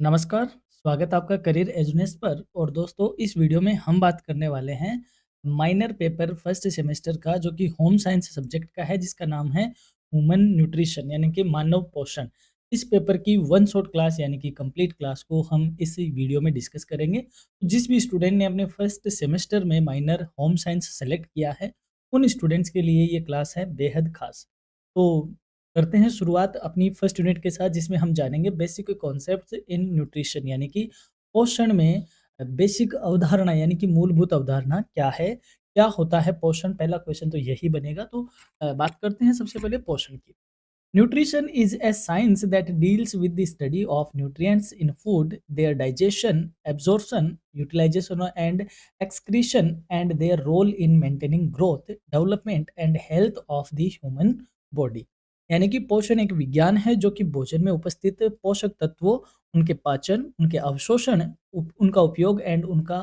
नमस्कार, स्वागत है आपका करियर एजुनेस पर। और दोस्तों, इस वीडियो में हम बात करने वाले हैं माइनर पेपर फर्स्ट सेमेस्टर का, जो कि होम साइंस सब्जेक्ट का है, जिसका नाम है ह्यूमन न्यूट्रिशन यानी कि मानव पोषण। इस पेपर की वन शॉट क्लास यानी कि कंप्लीट क्लास को हम इस वीडियो में डिस्कस करेंगे। तो जिस भी स्टूडेंट ने अपने फर्स्ट सेमेस्टर में माइनर होम साइंस सेलेक्ट किया है, उन स्टूडेंट्स के लिए ये क्लास है बेहद खास। तो करते हैं शुरुआत अपनी फर्स्ट यूनिट के साथ, जिसमें हम जानेंगे बेसिक कॉन्सेप्ट्स इन न्यूट्रिशन यानी कि पोषण में बेसिक अवधारणा यानी कि मूलभूत अवधारणा क्या है, क्या होता है पोषण। पहला क्वेश्चन तो यही बनेगा। तो बात करते हैं सबसे पहले पोषण की। Nutrition is a science that deals with the study of nutrients in food, their digestion, absorption, utilization and excretion and their role in maintaining growth, development and health of the human body. यानी कि पोषण एक विज्ञान है जो कि भोजन में उपस्थित पोषक तत्वों, उनके पाचन, उनके अवशोषण, उनका उपयोग एंड उनका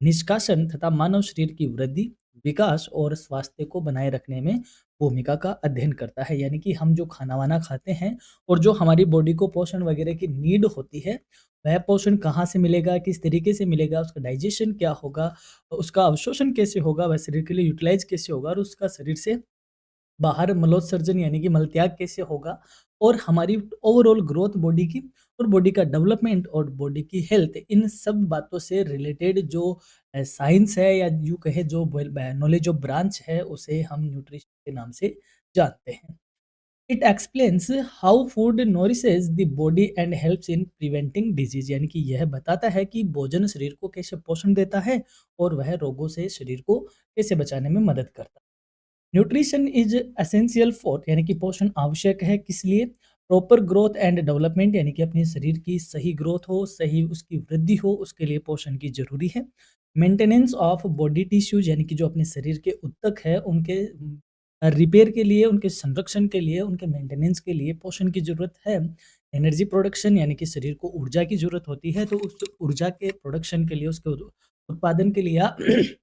निष्कासन तथा मानव शरीर की वृद्धि, विकास और स्वास्थ्य को बनाए रखने में भूमिका का अध्ययन करता है। यानी कि हम जो खाना वाना खाते हैं और जो हमारी बॉडी को पोषण वगैरह की नीड होती है, वह पोषण कहाँ से मिलेगा, किस तरीके से मिलेगा, उसका डाइजेशन क्या होगा, उसका अवशोषण कैसे होगा, वह शरीर के लिए यूटिलाइज कैसे होगा, और उसका शरीर से बाहर मलोत्सर्जन यानी कि मलत्याग कैसे होगा, और हमारी ओवरऑल ग्रोथ बॉडी की, और बॉडी का डेवलपमेंट और बॉडी की हेल्थ, इन सब बातों से रिलेटेड जो साइंस है, या यूँ कहे जो नॉलेज ऑफ ब्रांच है, उसे हम न्यूट्रिशन के नाम से जानते हैं। It explains how food nourishes the body and helps in preventing disease. यानी कि यह बताता है कि भोजन शरीर को कैसे पोषण देता है और वह रोगों से शरीर को कैसे बचाने में मदद करता है। न्यूट्रिशन इज एसेंशियल फॉर यानी कि पोषण आवश्यक है किस लिए? प्रॉपर ग्रोथ एंड डेवलपमेंट, यानी कि अपने शरीर की सही ग्रोथ हो, सही उसकी वृद्धि हो, उसके लिए पोषण की जरूरी है। मेंटेनेंस ऑफ बॉडी टिश्यूज, यानी कि जो अपने शरीर के ऊतक है, उनके रिपेयर के लिए, उनके संरक्षण के लिए, उनके मेंटेनेंस के लिए पोषण की जरूरत है। एनर्जी प्रोडक्शन, यानी कि शरीर को ऊर्जा की जरूरत होती है, तो उस ऊर्जा के प्रोडक्शन के लिए, उसके उत्पादन के लिए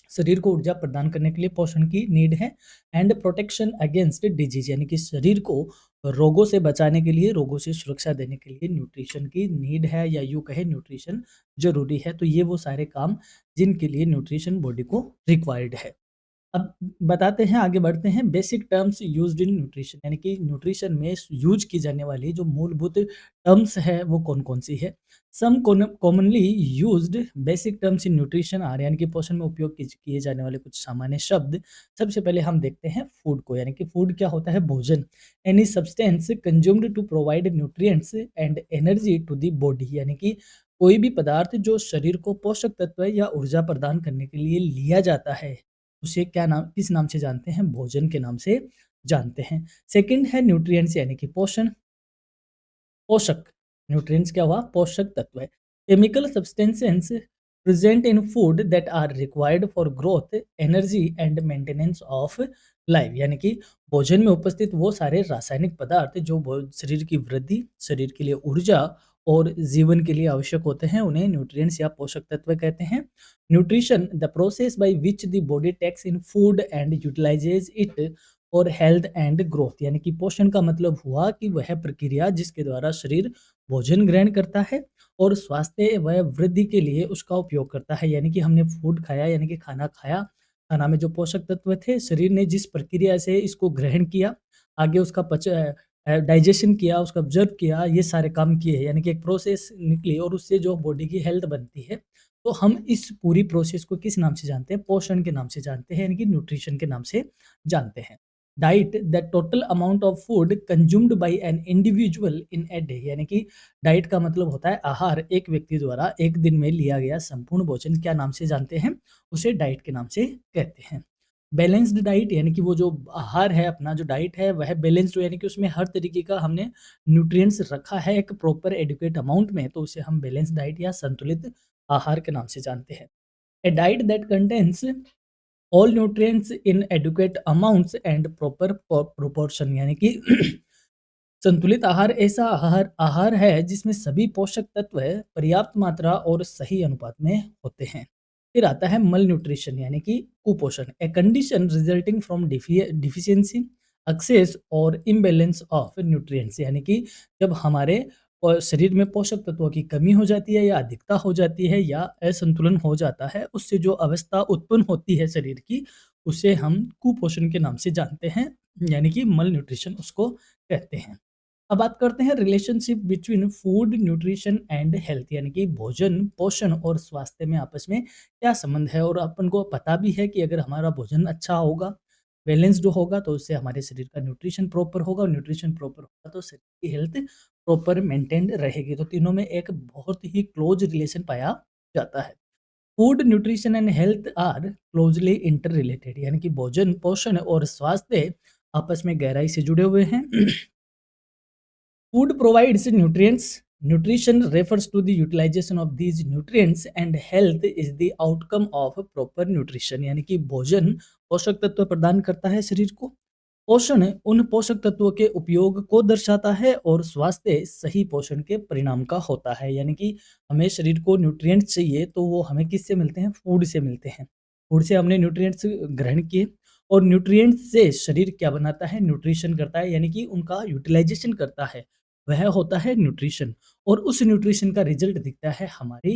शरीर को ऊर्जा प्रदान करने के लिए पोषण की नीड है। एंड प्रोटेक्शन अगेंस्ट डिजीज, यानी कि शरीर को रोगों से बचाने के लिए, रोगों से सुरक्षा देने के लिए न्यूट्रिशन की नीड है, या यूँ कहे न्यूट्रिशन जरूरी है। तो ये वो सारे काम जिनके लिए न्यूट्रिशन बॉडी को रिक्वायर्ड है। अब बताते हैं, आगे बढ़ते हैं। Basic terms used in nutrition, यानी कि न्यूट्रिशन में यूज की जाने वाली जो मूलभूत टर्म्स है वो कौन कौन सी है। Some commonly used basic terms in nutrition are, यानी कि पोषण में उपयोग किए जाने वाले कुछ सामान्य शब्द। सबसे पहले हम देखते हैं फूड को, यानी कि फूड क्या होता है? भोजन। Any substance consumed to provide nutrients and energy to the body, यानी कि कोई भी पदार्थ जो शरीर को पोषक तत्व या ऊर्जा प्रदान करने के लिए लिया जाता है, उसे क्या नाम, किस नाम से जानते हैं? भोजन के नाम से जानते हैं। सेकंड है न्यूट्रिएंट्स, यानी कि पोषण, पोषक। न्यूट्रिएंट्स क्या हुआ? पोषक तत्व है। Chemical substances present in food that are required for growth, energy and maintenance of life, यानी कि भोजन में उपस्थित वो सारे रासायनिक पदार्थ जो शरीर की वृद्धि, शरीर के लिए ऊर्जा और जीवन के लिए आवश्यक होते हैं, उन्हें न्यूट्रिएंट्स या पोषक तत्व कहते हैं। Nutrition the process by which the body takes in food and utilizes it for health and growth, यानी कि पोषण का मतलब हुआ कि वह प्रक्रिया जिसके द्वारा शरीर भोजन ग्रहण करता है और स्वास्थ्य व वृद्धि के लिए उसका उपयोग करता है। यानी कि हमने फूड खाया, यानी कि खाना खाया, खाना में जो पोषक तत्व थे, शरीर ने जिस प्रक्रिया से इसको ग्रहण किया, आगे उसका डाइजेशन किया, उसका ऑब्जर्व किया, ये सारे काम किए, यानी कि एक प्रोसेस निकली और उससे जो बॉडी की हेल्थ बनती है। तो हम इस पूरी प्रोसेस को किस नाम से जानते हैं? पोषण के नाम से जानते हैं, यानी कि न्यूट्रिशन के नाम से जानते हैं। Diet the total amount of food consumed by an individual in a day, यानी कि डाइट का मतलब होता है आहार, एक व्यक्ति द्वारा एक दिन में लिया गया संपूर्ण भोजन क्या नाम से जानते हैं? उसे डाइट के नाम से कहते हैं। बैलेंस्ड डाइट, यानी कि वो जो आहार है, अपना जो डाइट है वह बैलेंस्ड हो, यानी कि उसमें हर तरीके का हमने न्यूट्रिएंट्स रखा है एक प्रॉपर एडिक्वेट अमाउंट में, तो उसे हम बैलेंस्ड डाइट या संतुलित आहार के नाम से जानते हैं। A diet that contains all nutrients in adequate amounts and proper proportion, यानी कि संतुलित आहार ऐसा आहार आहार है जिसमें सभी पोषक तत्व पर्याप्त मात्रा और सही अनुपात में होते हैं। फिर आता है मल न्यूट्रिशन, यानी कि कुपोषण। A condition resulting from deficiency, excess or imbalance of nutrients, यानी कि जब हमारे और शरीर में पोषक तत्वों की कमी हो जाती है या अधिकता हो जाती है या असंतुलन हो जाता है, उससे जो अवस्था उत्पन्न होती है शरीर की, उसे हम कुपोषण के नाम से जानते हैं, यानी कि मल न्यूट्रिशन उसको कहते हैं। अब बात करते हैं relationship between food, nutrition and health, यानी कि भोजन, पोषण और स्वास्थ्य में आपस में क्या संबंध है। और अपन को पता भी है कि अगर हमारा भोजन अच्छा होगा, बैलेंस्ड होगा, तो उससे हमारे शरीर का न्यूट्रिशन प्रॉपर होगा और न्यूट्रिशन प्रॉपर होगा तो शरीर की हेल्थ प्रॉपर मेंटेन्ड रहेगी। तो तीनों में एक बहुत ही क्लोज रिलेशन पाया जाता है। Food, nutrition and health are closely interrelated, यानी कि भोजन, पोषण और स्वास्थ्य आपस में गहराई से जुड़े हुए हैं। Food provides nutrients. Nutrition refers to the utilization of these nutrients and health is the outcome of proper nutrition, यानी कि भोजन पोषक तत्व प्रदान करता है शरीर को। पोषण उन पोषक तत्वों के उपयोग को दर्शाता है और स्वास्थ्य सही पोषण के परिणाम का होता है। यानी कि हमें शरीर को न्यूट्रिएंट्स चाहिए तो वो हमें किससे मिलते हैं? फूड से मिलते हैं। फूड से हमने न्यूट्रिएंट्स ग्रहण किए और न्यूट्रिएंट्स से शरीर क्या बनाता है? न्यूट्रिशन करता है, यानी कि उनका यूटिलाइजेशन करता है। वह होता है न्यूट्रिशन और उस न्यूट्रिशन का रिजल्ट दिखता है हमारी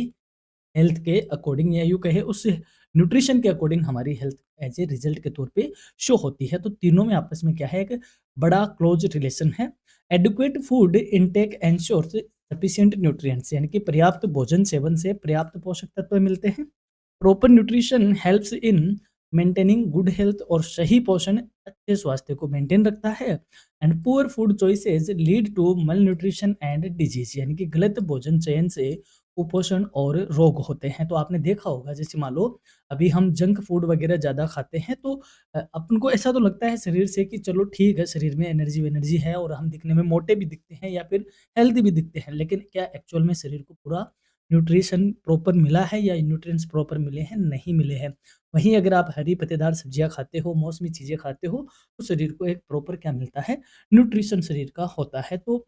हेल्थ के अकॉर्डिंग, या यूँ कहें उस न्यूट्रिशन के अकॉर्डिंग हमारी हेल्थ एज़ ए रिजल्ट के तौर पे शो होती है। तो तीनों में आपस में क्या है? एक बड़ा क्लोज रिलेशन है। Adequate food intake ensures sufficient nutrients, यानी कि पर्याप्त भोजन सेवन से पर्याप्त पोषक तत्व मिलते हैं। Proper nutrition helps in maintaining good health, और सही पोषण अच्छे स्वास्थ्य को मेंटेन रखता है। And poor food choices lead to malnutrition and disease, यानी कि गलत भोजन चयन से कुपोषण और रोग होते हैं। तो आपने देखा होगा, जैसे मान लो अभी हम जंक फूड वगैरह ज़्यादा खाते हैं तो अपन को ऐसा तो लगता है शरीर से कि चलो ठीक है, शरीर में एनर्जी वेनर्जी है और हम दिखने में मोटे भी दिखते हैं या फिर हेल्दी भी दिखते हैं, लेकिन क्या एक्चुअल में शरीर को पूरा न्यूट्रिशन प्रॉपर मिला है या न्यूट्रिएंट्स प्रॉपर मिले हैं? नहीं मिले हैं। वहीं अगर आप हरी पत्तेदार सब्जियाँ खाते हो, मौसमी चीज़ें खाते हो, तो शरीर को एक प्रॉपर क्या मिलता है? न्यूट्रिशन शरीर का होता है। तो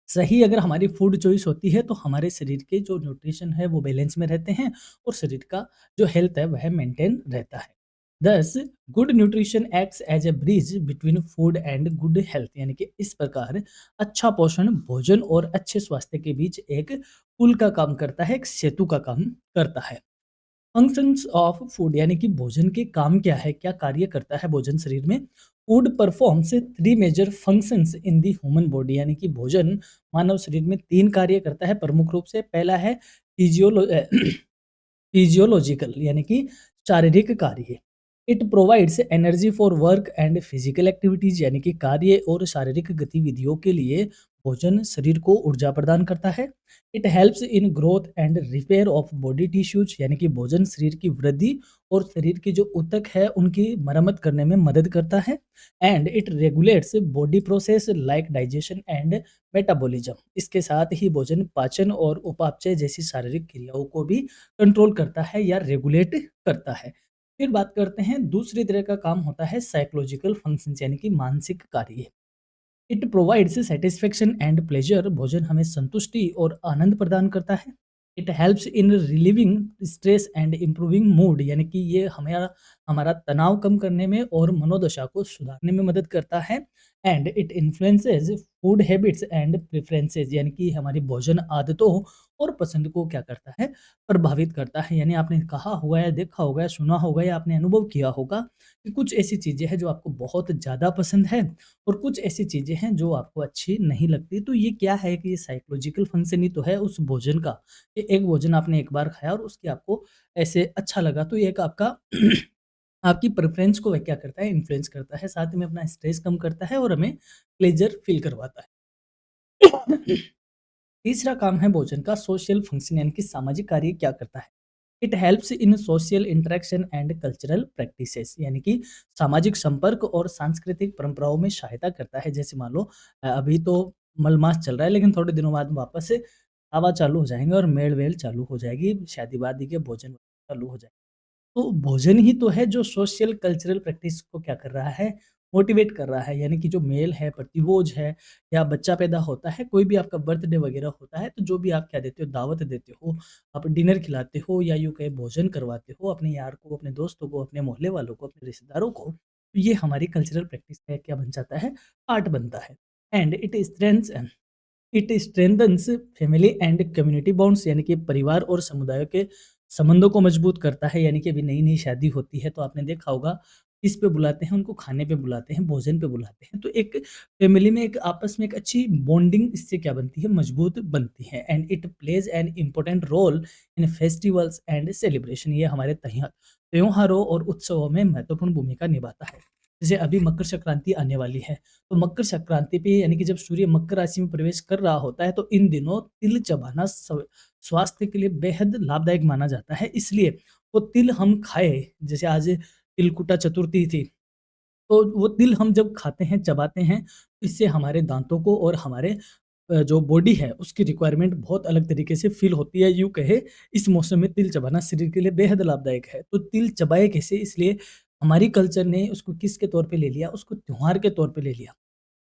सही अगर हमारी फूड चॉइस होती है तो हमारे शरीर के जो न्यूट्रिशन है वो बैलेंस में रहते हैं और शरीर का जो हेल्थ है वह मेंटेन रहता है। Thus good nutrition acts as a bridge between food and good health, यानी कि इस प्रकार अच्छा पोषण भोजन और अच्छे स्वास्थ्य के बीच एक पुल का काम करता है, एक सेतु का काम करता है। फंक्शंस ऑफ फूड, यानी कि भोजन के काम क्या है, क्या कार्य करता है भोजन शरीर में। Food performs three major functions in the human body, यानी कि भोजन मानव शरीर में तीन कार्य करता है प्रमुख रूप से। पहला है फिजियोलो फिजियोलॉजिकल, यानी कि शारीरिक कार्य। It provides energy for work and physical activities, यानी कि कार्य और शारीरिक गतिविधियों के लिए भोजन शरीर को ऊर्जा प्रदान करता है। It helps in growth and repair of body tissues, यानी कि भोजन शरीर की वृद्धि और शरीर की जो ऊतक है उनकी मरम्मत करने में मदद करता है। And it regulates body process like digestion and metabolism. इसके साथ ही भोजन पाचन और उपापचय जैसी शारीरिक क्रियाओं को भी कंट्रोल करता है या रेगुलेट करता है। फिर बात करते हैं दूसरी तरह का काम होता है साइकोलॉजिकल फंक्शंस, यानी कि मानसिक कार्य। It provides satisfaction and pleasure, भोजन हमें संतुष्टि और आनंद प्रदान करता है। It helps in relieving stress and improving mood, यानी कि ये हमारा हमारा तनाव कम करने में और मनोदशा को सुधारने में मदद करता है। And it influences food habits and preferences, यानी कि हमारी भोजन आदतों और पसंद को क्या करता है? प्रभावित करता है। यानी आपने कहा होगा या देखा होगा या सुना होगा या आपने अनुभव किया होगा कि कुछ ऐसी चीज़ें हैं जो आपको बहुत ज़्यादा पसंद है और कुछ ऐसी चीज़ें हैं जो आपको अच्छी नहीं लगती। तो ये क्या है कि ये साइकोलॉजिकल फंक्शन ही तो है उस भोजन का। कि एक भोजन आपने एक बार खाया और उसकी आपको ऐसे अच्छा लगा, तो ये एक आपका आपकी प्रेफ़रेंस को वह क्या करता है? इन्फ्लुएंस करता है, साथ में अपना स्ट्रेस कम करता है और हमें प्लेज़र फ़ील करवाता है। तीसरा काम है भोजन का सोशल फंक्शन, यानी कि सामाजिक कार्य क्या करता है? It helps in social interaction and cultural practices, यानी कि सामाजिक संपर्क और सांस्कृतिक परंपराओं में सहायता करता है। जैसे मान लो अभी तो मलमास चल रहा है, लेकिन थोड़े दिनों बाद वापस से हवा चालू हो जाएँगे और मेल-वेल चालू हो जाएगी, शादी-वादी के भोजन चालू हो जाएँगे। तो भोजन ही तो है जो सोशल कल्चरल प्रैक्टिस को क्या कर रहा है? मोटिवेट कर रहा है। यानी कि जो मेल है, प्रतिभोज है या बच्चा पैदा होता है, कोई भी आपका बर्थडे वगैरह होता है, तो जो भी आप क्या देते हो, दावत देते हो, आप डिनर खिलाते हो या यूँ कहें भोजन करवाते हो अपने यार को, अपने दोस्तों को, अपने मोहल्ले वालों को, अपने रिश्तेदारों को, तो ये हमारी कल्चरल प्रैक्टिस का क्या बन जाता है? पार्ट बनता है। And it strengths it strengthens family and community bonds, यानी कि परिवार और समुदायों के संबंधों को मजबूत करता है। यानी कि अभी नई-नई शादी होती है तो आपने देखा होगा किस पे बुलाते हैं, उनको खाने पे बुलाते हैं, भोजन पे बुलाते हैं। तो एक फैमिली में एक आपस में एक अच्छी बॉन्डिंग इससे क्या बनती है, मजबूत बनती है। And it plays an important role in festivals and celebration. ये हमारे त्योहारों और उत्सवों में महत्वपूर्ण भूमिका निभाता है। जैसे अभी मकर संक्रांति आने वाली है, तो मकर संक्रांति पे यानी कि जब सूर्य मकर राशि में प्रवेश कर रहा होता है तो इन दिनों तिल चबाना स्वास्थ्य के लिए बेहद लाभदायक माना जाता है। इसलिए वो तिल हम खाएँ, जैसे आज तिलकुटा चतुर्थी थी, तो वो तिल हम जब खाते हैं, चबाते हैं, इससे हमारे दाँतों को और हमारे जो बॉडी है उसकी रिक्वायरमेंट बहुत अलग तरीके से फ़ील होती है। यूँ कहें इस मौसम में तिल चबाना शरीर के लिए बेहद लाभदायक है। तो तिल चबाए कैसे, इसलिए हमारी कल्चर ने उसको किसके तौर पे ले लिया, उसको त्योहार के तौर पे ले लिया।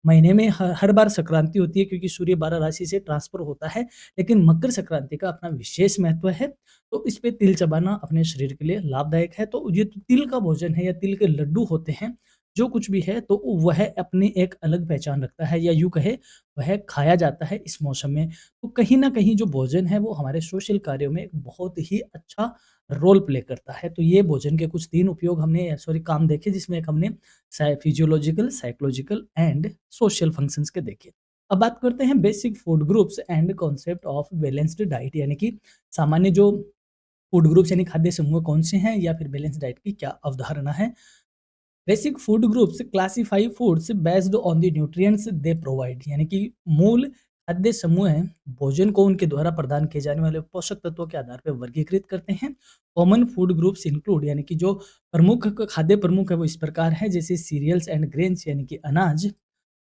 महीने में हर बार संक्रांति होती है क्योंकि सूर्य 12 राशि से ट्रांसफ़र होता है, लेकिन मकर संक्रांति का अपना विशेष महत्व है, तो इस पे तिल चबाना अपने शरीर के लिए लाभदायक है। तो ये तो तिल का भोजन है या तिल के लड्डू होते हैं, जो कुछ भी है तो वह अपनी एक अलग पहचान रखता है, या यूँ कहें वह खाया जाता है इस मौसम में। तो कहीं न कहीं जो भोजन है वो हमारे सोशल कार्यों में एक बहुत ही अच्छा रोल प्ले करता है। तो ये भोजन के कुछ 3 उपयोग हमने सॉरी काम देखे, जिसमें एक हमने physiological, psychological and social functions के देखे। अब बात करते हैं basic food groups and concept of balanced diet, यानी कि सामान्य जो फूड ग्रुप्स यानी खाद्य समूह कौन से हैं, या फिर बैलेंस डाइट की क्या अवधारणा है। Basic food groups classify foods based on the nutrients they provide, यानी कि मूल खाद्य समूह हैं, भोजन को उनके द्वारा प्रदान किए जाने वाले पोषक तत्वों के आधार पर वर्गीकृत करते हैं। कॉमन फूड ग्रुप्स इंक्लूड, यानी कि जो खाद्य प्रमुख है वो इस प्रकार है, जैसे सीरियल्स एंड ग्रेन्स यानी कि अनाज,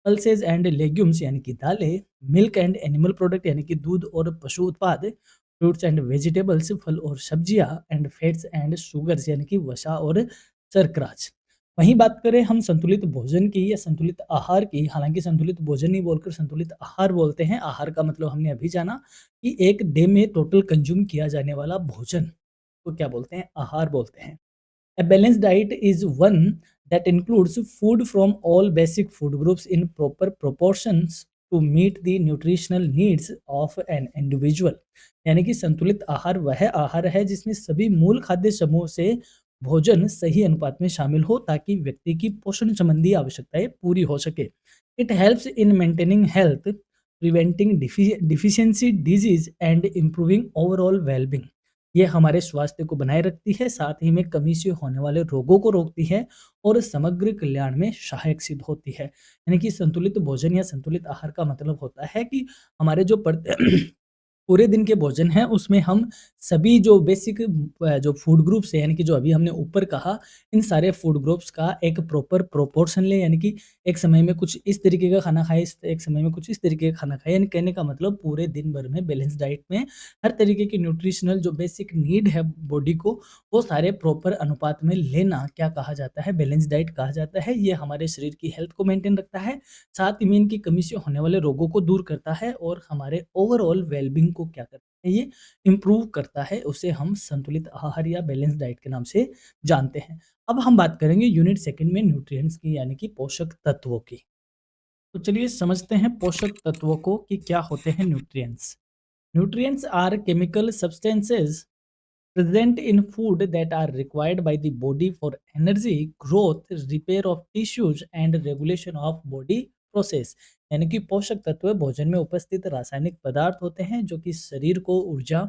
पल्सेस एंड लेग्यूम्स यानी कि दालें, मिल्क एंड एनिमल प्रोडक्ट यानी कि दूध और पशु उत्पाद, फ्रूट्स एंड वेजिटेबल्स फल और सब्जियां, एंड फैट्स एंड शुगर्स यानी कि वसा और शर्कराज। वहीं बात करें हम संतुलित भोजन की या संतुलित आहार की, हालांकि संतुलित भोजन नहीं बोलकर संतुलित आहार बोलते हैं। आहार का मतलब हमने अभी जाना कि एक डे में टोटल कंज्यूम किया जाने वाला भोजन को क्या बोलते हैं, आहार बोलते हैं। A balanced diet is one that includes food from all basic food groups in proper proportions to meet the nutritional needs of an individual। यानी कि संतुलित आहार वह आहार है जिसमें सभी मूल खाद्य समूह से भोजन सही अनुपात में शामिल हो ताकि व्यक्ति की पोषण संबंधी आवश्यकताएं पूरी हो सके। It helps in maintaining health, preventing deficiency disease and improving overall wellbeing. ये हमारे स्वास्थ्य को बनाए रखती है, साथ ही में कमी से होने वाले रोगों को रोकती है और समग्र कल्याण में सहायक सिद्ध होती है। यानी कि संतुलित भोजन या संतुलित आहार का मतलब होता है कि हमारे जो पूरे दिन के भोजन हैं उसमें हम सभी जो बेसिक जो फूड ग्रुप्स हैं, यानी कि जो अभी हमने ऊपर कहा, इन सारे फूड ग्रुप्स का एक प्रॉपर प्रोपोर्शन लें, यानी कि एक समय में कुछ इस तरीके का खाना खाएँ, एक समय में कुछ इस तरीके का खाना खाएँ। यानी कहने का मतलब पूरे दिन भर में बैलेंस डाइट में हर तरीके की न्यूट्रिशनल जो बेसिक नीड है बॉडी को, वो सारे प्रॉपर अनुपात में लेना क्या कहा जाता है, बैलेंस डाइट कहा जाता है। ये हमारे शरीर की हेल्थ को मेंटेन रखता है, साथ ही में इनकी कमी से होने वाले रोगों को दूर करता है और हमारे ओवरऑल वेलबींग को क्या करता है, ये इम्प्रूव करता है। उसे हम संतुलित आहार या बैलेंस डाइट के नाम से जानते हैं। अब हम बात करेंगे यूनिट सेकंड में न्यूट्रिएंट्स की, यानी कि पोषक तत्वों की। तो चलिए समझते हैं पोषक तत्वों को कि क्या होते हैं nutrients. Nutrients are chemical substances present in food that are required by the body for energy, growth, repair of tissues and regulation of body process। यानी कि पोषक तत्व भोजन में उपस्थित रासायनिक पदार्थ होते हैं जो कि शरीर को ऊर्जा,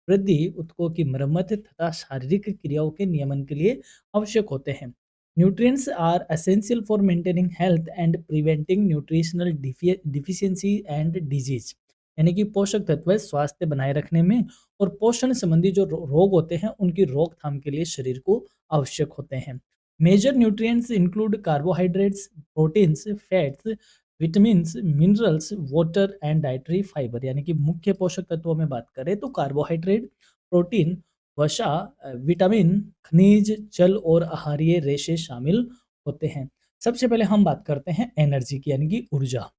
वृद्धि, ऊतकों की मरम्मत तथा शारीरिक क्रियाओं के नियमन के लिए आवश्यक होते हैं। Nutrients are essential for maintaining health and preventing nutritional deficiency and disease. यानी कि पोषक तत्व स्वास्थ्य बनाए रखने में और पोषण संबंधी जो रोग होते हैं उनकी रोकथाम के लिए शरीर को आवश्यक होते हैं। Major nutrients include carbohydrates, proteins, fats, vitamins, minerals, water and dietary fibre. यानी कि मुख्य पोषक तत्वों में बात करें तो कार्बोहाइड्रेट, प्रोटीन, वसा, विटामिन, खनिज, जल और आहारीय रेशे शामिल होते हैं। सबसे पहले हम बात करते हैं एनर्जी की, यानी कि ऊर्जा।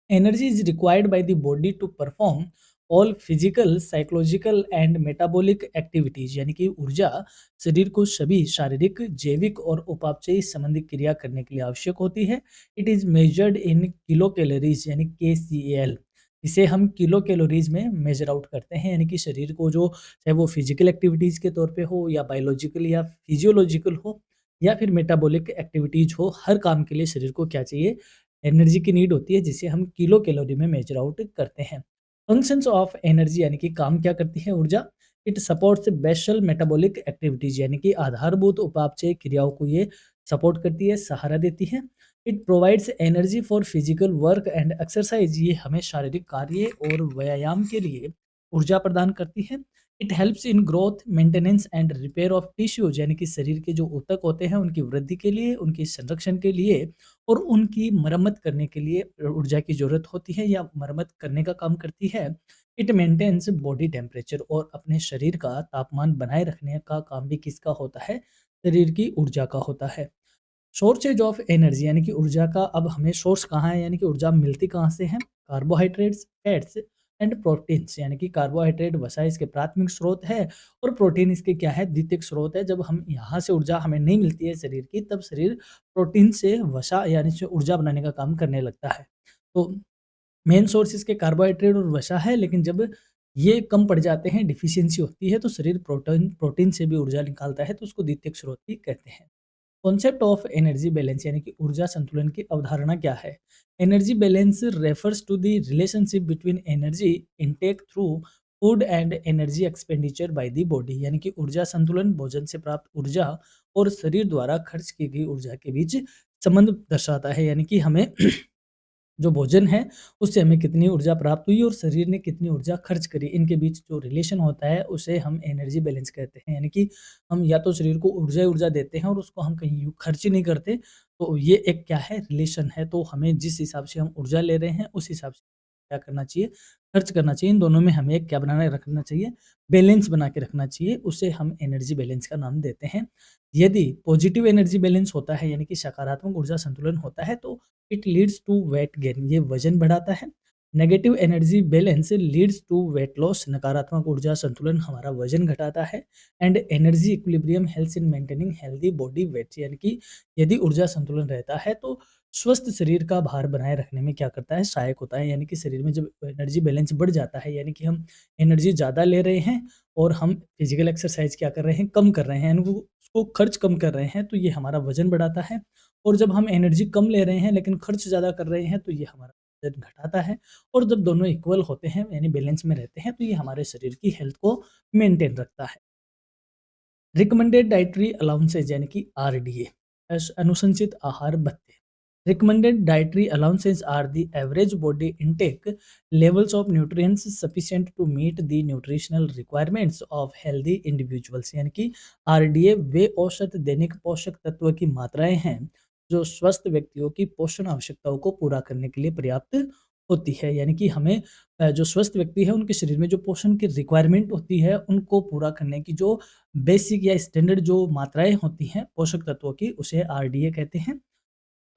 Energy is required by the body to perform all physical, psychological and metabolic activities। यानी कि ऊर्जा शरीर को सभी शारीरिक, जैविक और उपापचयी संबंधी क्रिया करने के लिए आवश्यक होती है। It is measured in kilo calories यानी KCAL। इसे हम किलो कैलोरीज़ में मेज़र आउट करते हैं, यानी कि शरीर को जो चाहे वो फिज़िकल एक्टिविटीज़ के तौर पे हो या बायोलॉजिकल या फिजियोलॉजिकल हो या फिर मेटाबॉलिक एक्टिविटीज़ हो, हर काम के लिए शरीर को क्या चाहिए? एनर्जी की नीड होती है, जिसे हम किलो कैलोरी में मेज़र आउट करते हैं। फंक्शंस ऑफ एनर्जी यानी कि काम क्या करती है ऊर्जा? It supports basal metabolic activities, यानी कि आधारभूत उपापचय क्रियाओं को ये सपोर्ट करती है, सहारा देती है। It provides energy for physical work and exercise, ये हमें शारीरिक कार्य और व्यायाम के लिए ऊर्जा प्रदान करती है। It helps in growth, maintenance and repair of tissues, यानी कि शरीर के जो ऊतक होते हैं उनकी वृद्धि के लिए, उनके संरक्षण के लिए और उनकी मरम्मत करने के लिए ऊर्जा की जरूरत होती है या मरम्मत करने का काम करती है। इट मेंटेन्स बॉडी टेम्परेचर, और अपने शरीर का तापमान बनाए रखने का काम भी किसका होता है? शरीर की ऊर्जा का होता है। सोर्सेज ऑफ एनर्जी, यानी कि ऊर्जा का अब हमें सोर्स कहाँ है, यानी कि ऊर्जा मिलती कहाँ से है? कार्बोहाइड्रेट्स, फैट्स एंड प्रोटीन्स, यानी कि कार्बोहाइड्रेट वसा इसके प्राथमिक स्रोत है और प्रोटीन इसके क्या है? द्वितीयक स्रोत है। जब हम यहाँ से ऊर्जा हमें नहीं मिलती है शरीर की, तब शरीर प्रोटीन से वसा यानी से ऊर्जा बनाने का काम करने लगता है। तो मेन सोर्स इसके कार्बोहाइड्रेट और वसा है, लेकिन जब ये कम पड़ जाते हैं, डिफिशियंसी होती है, तो शरीर प्रोटीन प्रोटीन से भी ऊर्जा निकालता है, तो उसको द्वितीयक स्रोत भी कहते हैं। कॉन्सेप्ट ऑफ एनर्जी बैलेंस, यानी कि ऊर्जा संतुलन की अवधारणा क्या है? Energy balance refers to the relationship between energy intake through food and energy expenditure by the body, यानी कि ऊर्जा संतुलन भोजन से प्राप्त ऊर्जा और शरीर द्वारा खर्च की गई ऊर्जा के बीच संबंध दर्शाता है, यानी कि हमें जो भोजन है उससे हमें कितनी ऊर्जा प्राप्त हुई और शरीर ने कितनी ऊर्जा खर्च करी, इनके बीच जो रिलेशन होता है उसे हम एनर्जी बैलेंस कहते हैं। यानी कि हम या तो शरीर को ऊर्जा ही ऊर्जा देते हैं और उसको हम कहीं यूँ खर्च ही नहीं करते, तो ये एक क्या है? रिलेशन है। तो हमें जिस हिसाब से हम ऊर्जा ले रहे हैं उस हिसाब से क्या करना चाहिए? खर्च करना चाहिए। इन दोनों में हमें एक क्या बनाए रखना चाहिए? बैलेंस बना के रखना चाहिए, उसे हम एनर्जी बैलेंस का नाम देते हैं। यदि पॉजिटिव एनर्जी बैलेंस होता है, यानी कि सकारात्मक ऊर्जा संतुलन होता है, तो it leads to weight gain, ये वजन बढ़ाता है। Negative energy balance leads to weight loss, नकारात्मक ऊर्जा संतुलन हमारा वजन घटाता है। And energy equilibrium helps in maintaining healthy body weight, यानी कि यदि ऊर्जा संतुलन रहता है तो स्वस्थ शरीर का भार बनाए रखने में क्या करता है? सहायक होता है। यानी कि शरीर में जब एनर्जी बैलेंस बढ़ जाता है, यानी कि हम एनर्जी ज़्यादा ले रहे हैं और हम फिजिकल एक्सरसाइज क्या कर रहे हैं? कम कर रहे हैं, यानी वो उसको खर्च कम कर रहे हैं, तो ये हमारा वजन बढ़ाता है। और जब हम एनर्जी कम ले रहे हैं लेकिन खर्च ज़्यादा कर रहे हैं, तो ये हमारा वज़न घटाता है। और जब दोनों इक्वल होते हैं यानी बैलेंस में रहते हैं, तो ये हमारे शरीर की हेल्थ को मेंटेन रखता है। रिकमेंडेड डाइटरी अलाउंसेज, यानी कि आरडीए, अनुशंसित आहार भत्ते। Recommended dietary allowances are the average body intake levels of nutrients sufficient to meet the nutritional requirements of healthy individuals, यानी कि आरडीए वे औसत दैनिक पोषक तत्व की मात्राएं हैं जो स्वस्थ व्यक्तियों की पोषण आवश्यकताओं को पूरा करने के लिए पर्याप्त होती है। यानी कि हमें जो स्वस्थ व्यक्ति है उनके शरीर में जो पोषण की रिक्वायरमेंट होती है उनको पूरा करने की जो बेसिक या स्टैंडर्ड जो मात्राएँ होती हैं पोषक तत्वों की, उसे आरडीए कहते हैं।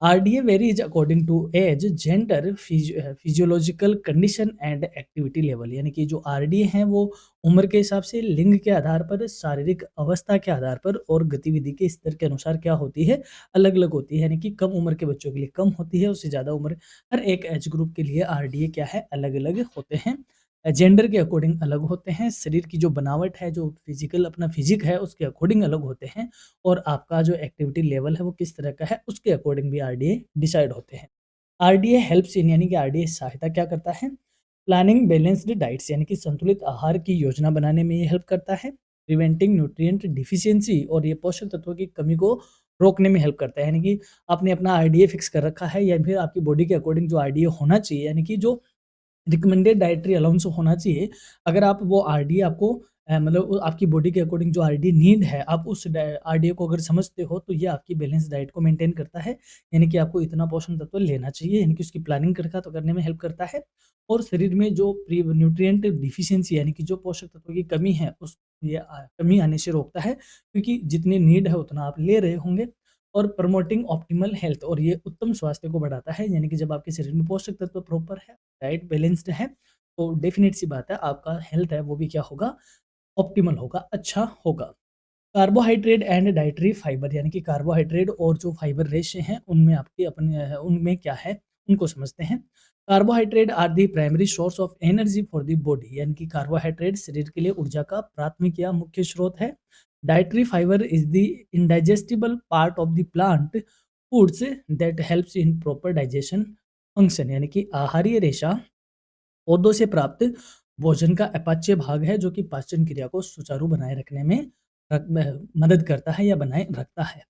RDA varies according to age, gender, physiological condition and activity level, यानी कि जो आरडीए हैं वो उम्र के हिसाब से, लिंग के आधार पर, शारीरिक अवस्था के आधार पर और गतिविधि के स्तर के अनुसार क्या होती है? अलग-अलग होती है। यानी कि कम उम्र के बच्चों के लिए कम होती है, उससे ज़्यादा उम्र, हर एक एज ग्रुप के लिए आरडीए क्या है? अलग-अलग होते हैं। जेंडर के अकॉर्डिंग अलग होते हैं, शरीर की जो बनावट है, जो फिजिकल अपना फिजिक है उसके अकॉर्डिंग अलग होते हैं और आपका जो एक्टिविटी लेवल है वो किस तरह का है उसके अकॉर्डिंग भी आरडीए डिसाइड होते हैं। आरडीए हेल्प्स इन, यानी कि आरडीए सहायता क्या करता है? प्लानिंग बैलेंस्ड डाइट्स, यानी कि संतुलित आहार की योजना बनाने में ये हेल्प करता है। प्रिवेंटिंग न्यूट्रिएंट डिफिशियंसी, और ये पोषक तत्वों की कमी को रोकने में हेल्प करता है। यानी कि आपने अपना आरडीए फिक्स कर रखा है या फिर आपकी बॉडी के अकॉर्डिंग जो आरडीए होना चाहिए, यानी कि जो रिकमेंडेड डाइटरी अलाउंस होना चाहिए। अगर आप वो आरडीए आपको मतलब वो आपकी बॉडी के अकॉर्डिंग जो आरडीए नीड है, आप उस आरडीए को अगर समझते हो तो ये आपकी बैलेंस डाइट को मेंटेन करता है। यानी कि आपको इतना पोषण तत्व लेना चाहिए, यानी कि उसकी प्लानिंग करका तो करने में हेल्प करता है। और शरीर में जो प्री न्यूट्रिएंट डिफिशियंसी, यानी कि जो पोषक तत्वों की कमी है उस ये कमी आने से रोकता है, क्योंकि जितनी नीड है उतना आप ले रहे होंगे। और प्रमोटिंग ऑप्टिमल हेल्थ, और ये उत्तम स्वास्थ्य को बढ़ाता है। यानी कि जब आपके शरीर में पोषक तत्व प्रॉपर है, डाइट बैलेंस्ड है, तो डेफ़िनेट सी बात है आपका हेल्थ है वो भी क्या होगा? ऑप्टिमल होगा, अच्छा होगा। कार्बोहाइड्रेट एंड डाइटरी फाइबर, यानी कि कार्बोहाइड्रेट और जो फाइबर रेशे हैं उनमें आपके अपने उनमें क्या है? उनको समझते हैं। Carbohydrate are the primary source of energy for the body, यानी कि कार्बोहाइड्रेट शरीर के लिए ऊर्जा का प्राथमिक या मुख्य स्रोत है। Dietary fibre is the indigestible part of the plant foods that helps in proper digestion function, यानी कि आहारीय रेशा पौधों से प्राप्त भोजन का अपाच्य भाग है जो कि पाचन क्रिया को सुचारू बनाए रखने में मदद करता है या बनाए रखता है।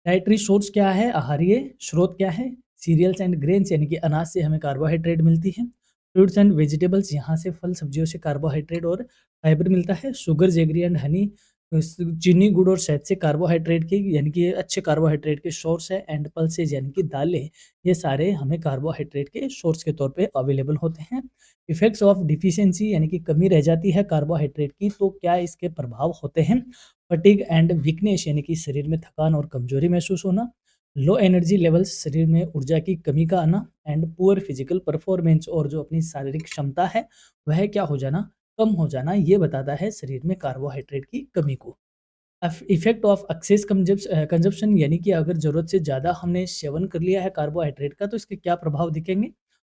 डाइटरी सोर्स क्या है, आहारीय स्रोत क्या है? सीरियल्स एंड ग्रेन्स, यानी कि अनाज से हमें कार्बोहाइड्रेट मिलती है। फ्रूट्स एंड वेजिटेबल्स, यहाँ से फल सब्जियों से कार्बोहाइड्रेट और फाइबर मिलता है। शुगर, जेगरी एंड हनी, चीनी, गुड़ और शहद से कार्बोहाइड्रेट की, यानी कि ये अच्छे कार्बोहाइड्रेट के सोर्स है। एंड पल्सेज, यानी कि दालें, ये सारे हमें कार्बोहाइड्रेट के सोर्स के तौर पे अवेलेबल होते हैं। इफेक्ट्स ऑफ डिफिशियंसी, यानी कि कमी रह जाती है कार्बोहाइड्रेट की, तो क्या इसके प्रभाव होते हैं? फटीग एंड वीकनेस, यानी कि शरीर में थकान और कमजोरी महसूस होना। लो एनर्जी लेवल्स, शरीर में ऊर्जा की कमी का आना। एंड पुअर फिजिकल परफॉर्मेंस, और जो अपनी शारीरिक क्षमता है वह क्या हो जाना, कम हो जाना, ये बताता है शरीर में कार्बोहाइड्रेट की कमी को। इफेक्ट ऑफ एक्सेस कंजप्शन, यानी कि अगर ज़रूरत से ज़्यादा हमने सेवन कर लिया है कार्बोहाइड्रेट का, तो इसके क्या प्रभाव दिखेंगे?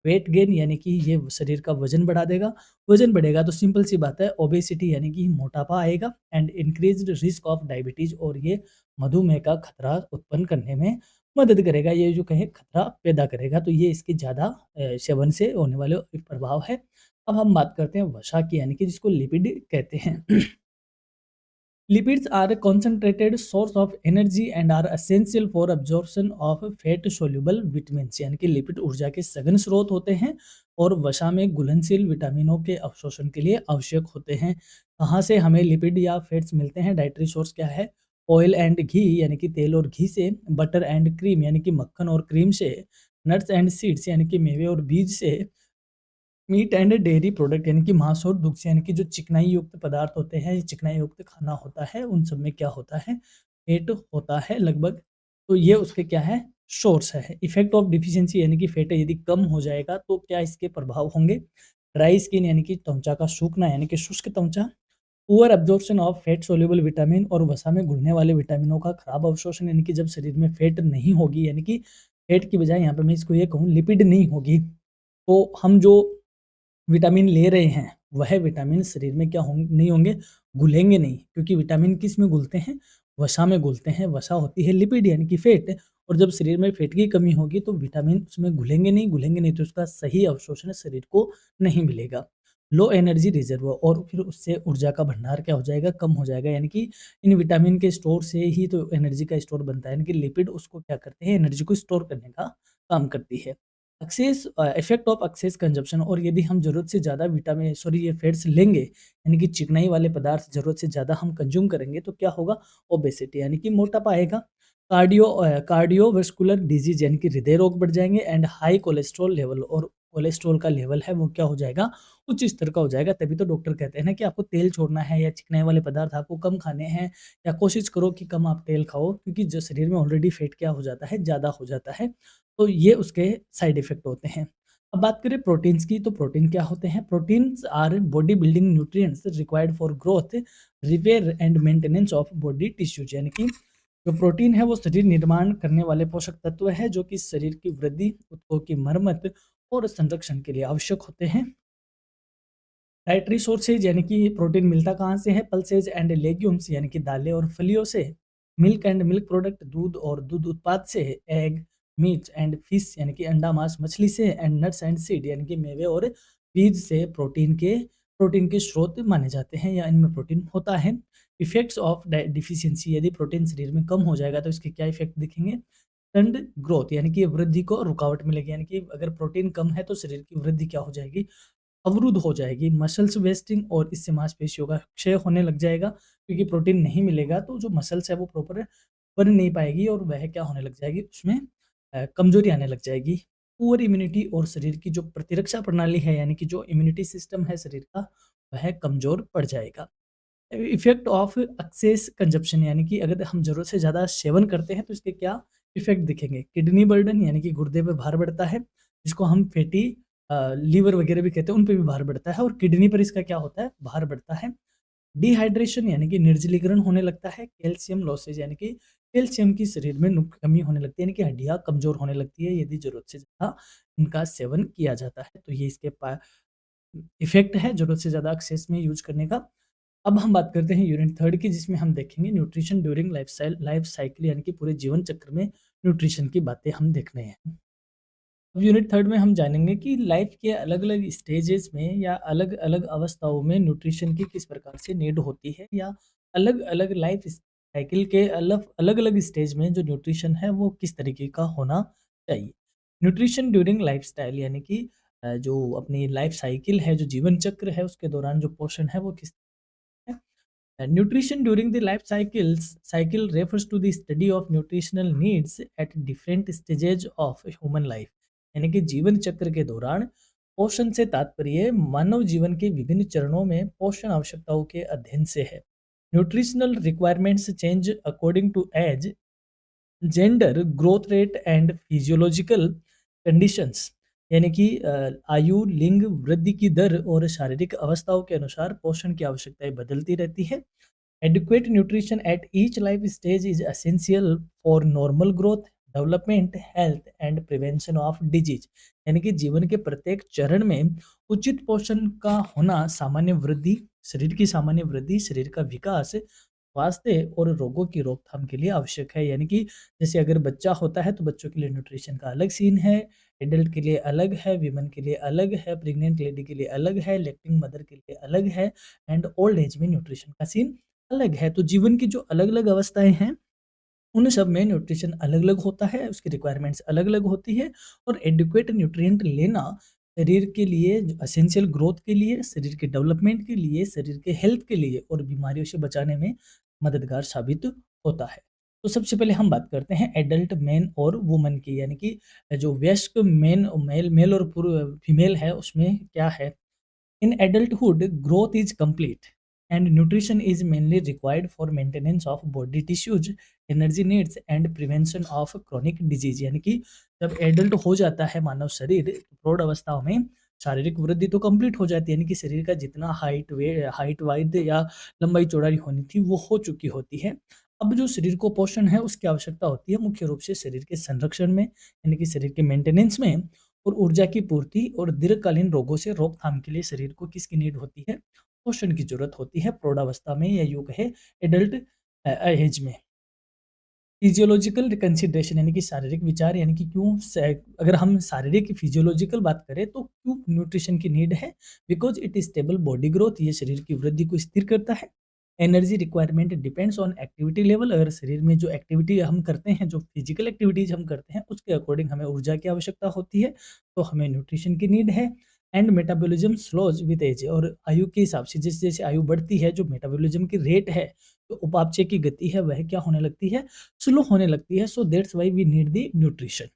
वेट गेन, यानी कि ये शरीर का वजन बढ़ा देगा। वजन बढ़ेगा तो सिंपल सी बात है, ओबेसिटी, यानी कि मोटापा आएगा। And increased risk of diabetes, और ये मधुमेह का खतरा उत्पन्न करने में मदद करेगा, ये जो कहें खतरा पैदा करेगा। तो ये इसके ज़्यादा सेवन से होने वाले प्रभाव है। अब हम बात करते हैं वसा की, यानी कि जिसको लिपिड कहते हैं। Lipids are a concentrated source of energy and are essential for absorption of fat soluble vitamins, यानी कि लिपिड ऊर्जा के सघन स्रोत होते हैं और वसा में घुलनशील विटामिनों के अवशोषण के लिए आवश्यक होते हैं। कहाँ से हमें लिपिड या फैट्स मिलते हैं? डाइटरी सोर्स क्या है? ऑयल एंड घी, यानी कि तेल और घी से। बटर एंड क्रीम, यानी कि मक्खन और क्रीम से। नट्स एंड सीड्स, यानी कि मेवे और बीज से। मीट एंड डेयरी प्रोडक्ट, यानी कि मांस और दुग्ध से, यानी कि जो चिकनाई युक्त पदार्थ होते हैं, चिकनाई युक्त खाना होता है, उन सब में क्या होता है? फैट होता है लगभग। तो ये उसके क्या है? सोर्स है। इफेक्ट ऑफ डिफिशियंसी, यानी कि फैट यदि कम हो जाएगा तो क्या इसके प्रभाव होंगे? ड्राई स्किन, यानी कि त्वचा का सूखना, यानी कि शुष्क त्वचा। Poor absorption of fat soluble vitamin, और वसा में घुलने वाले विटामिनों का खराब अवशोषण, यानी कि जब शरीर में फैट नहीं होगी, यानी कि फैट की बजाय यहाँ पे मैं इसको ये कहूँ लिपिड नहीं होगी, तो हम जो विटामिन ले रहे हैं, वह विटामिन शरीर में क्या नहीं होंगे? घुलेंगे नहीं, क्योंकि विटामिन किस में घुलते हैं? वसा में घुलते हैं। वसा होती है लिपिड, यानी कि फैट, और जब शरीर में फैट की कमी होगी तो विटामिन उसमें घुलेंगे नहीं तो उसका सही अवशोषण शरीर को नहीं मिलेगा। लो एनर्जी रिजर्व, और फिर उससे ऊर्जा का भंडार क्या हो जाएगा? कम हो जाएगा, यानी कि इन विटामिन के स्टोर से ही तो एनर्जी का स्टोर बनता है, यानी कि लिपिड उसको क्या करते हैं? एनर्जी को स्टोर करने का काम करती है। इफेक्ट ऑफ एक्सेस कंजप्शन, और यदि हम ज़रूरत से ज़्यादा ये फैट्स लेंगे, यानी कि चिकनाई वाले पदार्थ ज़रूरत से ज़्यादा हम कंज्यूम करेंगे, तो क्या होगा? ओबेसिटी, यानी कि मोटापा आएगा। कार्डियोवास्कुलर डिजीज, यानी कि हृदय रोग बढ़ जाएंगे। एंड हाई कोलेस्ट्रॉल लेवल, और कोलेस्ट्रॉल का लेवल है वो क्या हो जाएगा? उच्च स्तर का हो जाएगा। तभी तो डॉक्टर कहते हैं ना कि आपको तेल छोड़ना है, या चिकनाई वाले पदार्थ आपको कम खाने हैं, या कोशिश करो कि कम आप तेल खाओ, क्योंकि जो शरीर में ऑलरेडी फैट क्या हो जाता है? ज़्यादा हो जाता है। तो ये उसके साइड इफ़ेक्ट होते हैं। अब बात करें प्रोटीन्स की, तो प्रोटीन क्या होते हैं? Proteins our body building nutrients required for growth, repair and maintenance of body tissues, यानी कि जो प्रोटीन है वो शरीर निर्माण करने वाले पोषक तत्व है जो कि शरीर की वृद्धि, ऊतकों की मरम्मत और संरक्षण के लिए आवश्यक होते हैं। डाइटरी सोर्सेज, यानी कि प्रोटीन मिलता कहाँ से है? पल्सेज एंड लेग्यूम्स, यानी कि दालें और फलियों से। मिल्क एंड मिल्क प्रोडक्ट, दूध और दूध उत्पाद से। एग, मीट एंड फिश, यानी कि अंडा मांस मछली से। एंड नट्स एंड सीड, यानी कि मेवे और बीज से प्रोटीन के स्रोत माने जाते हैं, या इनमें प्रोटीन होता है। इफेक्ट्स ऑफ डिफिशियंसी, यदि प्रोटीन शरीर में कम हो जाएगा तो इसके क्या इफेक्ट दिखेंगे? स्टंट ग्रोथ, यानी कि वृद्धि को रुकावट मिलेगी, यानी कि अगर प्रोटीन कम है तो शरीर की वृद्धि क्या हो जाएगी? अवरुद्ध हो जाएगी। मसल्स वेस्टिंग, और इससे मांसपेशियों का क्षय होने लग जाएगा, क्योंकि प्रोटीन नहीं मिलेगा तो जो मसल्स है वो प्रॉपर बन नहीं पाएगी, और वह क्या होने लग जाएगी? उसमें कमजोरी आने लग जाएगी। पुअर इम्यूनिटी, और शरीर की जो प्रतिरक्षा प्रणाली है, यानी कि जो इम्यूनिटी सिस्टम है शरीर का, वह कमजोर पड़ जाएगा। इफेक्ट ऑफ एक्सेस कंजप्शन, यानी कि अगर हम जरूरत से ज़्यादा सेवन करते हैं तो इसके क्या इफेक्ट दिखेंगे? किडनी बर्डन, यानी कि गुर्दे पे भार बढ़ता है, जिसको हम फैटी लीवर वगैरह भी कहते हैं, उन पे भी भार बढ़ता है, और किडनी पर इसका क्या होता है? भार बढ़ता है। डिहाइड्रेशन, यानी कि निर्जलीकरण होने लगता है। कैल्शियम लॉसेज, यानी कि कैल्शियम की शरीर में कमी होने लगती है, यानी कि हड्डियाँ कमज़ोर होने लगती है यदि ज़रूरत से ज़्यादा इनका सेवन किया जाता है। तो ये इसके इफ़ेक्ट है ज़रूरत से ज़्यादा एक्सेस में यूज़ करने का। अब हम बात करते हैं यूनिट 3 की, जिसमें हम देखेंगे न्यूट्रिशन ड्यूरिंग लाइफ साइकिल, यानी कि पूरे जीवन चक्र में न्यूट्रिशन की बातें हम देख रहे हैं। अब यूनिट 3 में हम जानेंगे कि लाइफ के अलग-अलग स्टेजेस में या अलग-अलग अवस्थाओं में न्यूट्रिशन की किस प्रकार से नीड होती है, या अलग-अलग लाइफ साइकिल के अलग-अलग स्टेज में जो न्यूट्रिशन है वो किस तरीके का होना चाहिए। न्यूट्रिशन ड्यूरिंग लाइफस्टाइल, यानी कि जो अपनी लाइफ साइकिल है, जो जीवन चक्र है उसके दौरान जो पोषण है वो किस है। Nutrition during the life cycle refers to the study of nutritional needs at different stages of human life। यानी कि जीवन चक्र के दौरान पोषण से तात्पर्य मानव जीवन के विभिन्न चरणों में पोषण आवश्यकताओं के अध्ययन से है। Nutritional requirements change according to age, gender, growth rate and physiological conditions, यानी कि आयु, लिंग, वृद्धि की दर और शारीरिक अवस्थाओं के अनुसार पोषण की आवश्यकताएं बदलती रहती है। Adequate nutrition at each life stage is essential for normal growth, development, health and prevention of disease। यानी कि जीवन के प्रत्येक चरण में उचित पोषण का होना सामान्य वृद्धि, शरीर की सामान्य वृद्धि, शरीर का विकास, स्वास्थ्य और रोगों की रोकथाम के लिए आवश्यक है। यानी कि जैसे अगर बच्चा होता है तो बच्चों के लिए न्यूट्रिशन का अलग सीन है, एडल्ट के लिए अलग है, वीमेन के लिए अलग है, प्रेग्नेंट लेडी के लिए अलग है, लैक्टिंग मदर के लिए अलग है, एंड ओल्ड एज में न्यूट्रिशन का सीन अलग है। तो जीवन की जो अलग-अलग अवस्थाएँ हैं, उन सब में न्यूट्रिशन अलग-अलग होता है, उसकी रिक्वायरमेंट्स अलग-अलग होती है, और एडिक्वेट न्यूट्रिएंट लेना शरीर के लिए, जो एसेंशियल ग्रोथ के लिए, शरीर के डेवलपमेंट के लिए, शरीर के हेल्थ के लिए और बीमारियों से बचाने में मददगार साबित होता है। तो सबसे पहले हम बात करते हैं एडल्ट मेन और वुमन की, यानी कि जो वयस्क मेल और फीमेल है उसमें क्या है। In adulthood, growth is complete and nutrition is mainly required for maintenance of body tissues, energy needs and prevention of chronic disease। यानी कि जब एडल्ट हो जाता है मानव शरीर, प्रौढ़ अवस्थाओं में शारीरिक वृद्धि तो कंप्लीट हो जाती है, यानी कि शरीर का जितना हाइट वाइड या लंबाई चौड़ाई होनी थी वो हो चुकी होती है। अब जो शरीर को पोषण है उसकी आवश्यकता होती है मुख्य रूप से शरीर के संरक्षण में, यानी कि शरीर के मेंटेनेंस में, और ऊर्जा की पूर्ति और दीर्घकालीन रोगों से रोकथाम के लिए शरीर को किसकी नीड होती है, पोषण की जरूरत होती है प्रौढ़ावस्था में, या यूं कहे एडल्ट एज में। फिजियोलॉजिकल कंसिडरेशन, यानी कि शारीरिक विचार, यानी कि अगर हम शारीरिक फिजियोलॉजिकल बात करें तो क्यों न्यूट्रिशन की नीड है। Because it stable body growth, ये शरीर की वृद्धि को स्थिर करता है। Energy requirement depends on activity level, अगर शरीर में जो एक्टिविटी हम करते हैं, जो फिजिकल एक्टिविटीज हम करते हैं उसके अकॉर्डिंग हमें ऊर्जा की आवश्यकता होती है, तो हमें न्यूट्रिशन की नीड है। And metabolism slows with age, और आयु के हिसाब से जैसे जैसे आयु बढ़ती है जो मेटाबॉलिज्म की रेट है, जो उपापचय की गति है वह क्या होने लगती है, स्लो होने लगती है। So that's why we need the nutrition.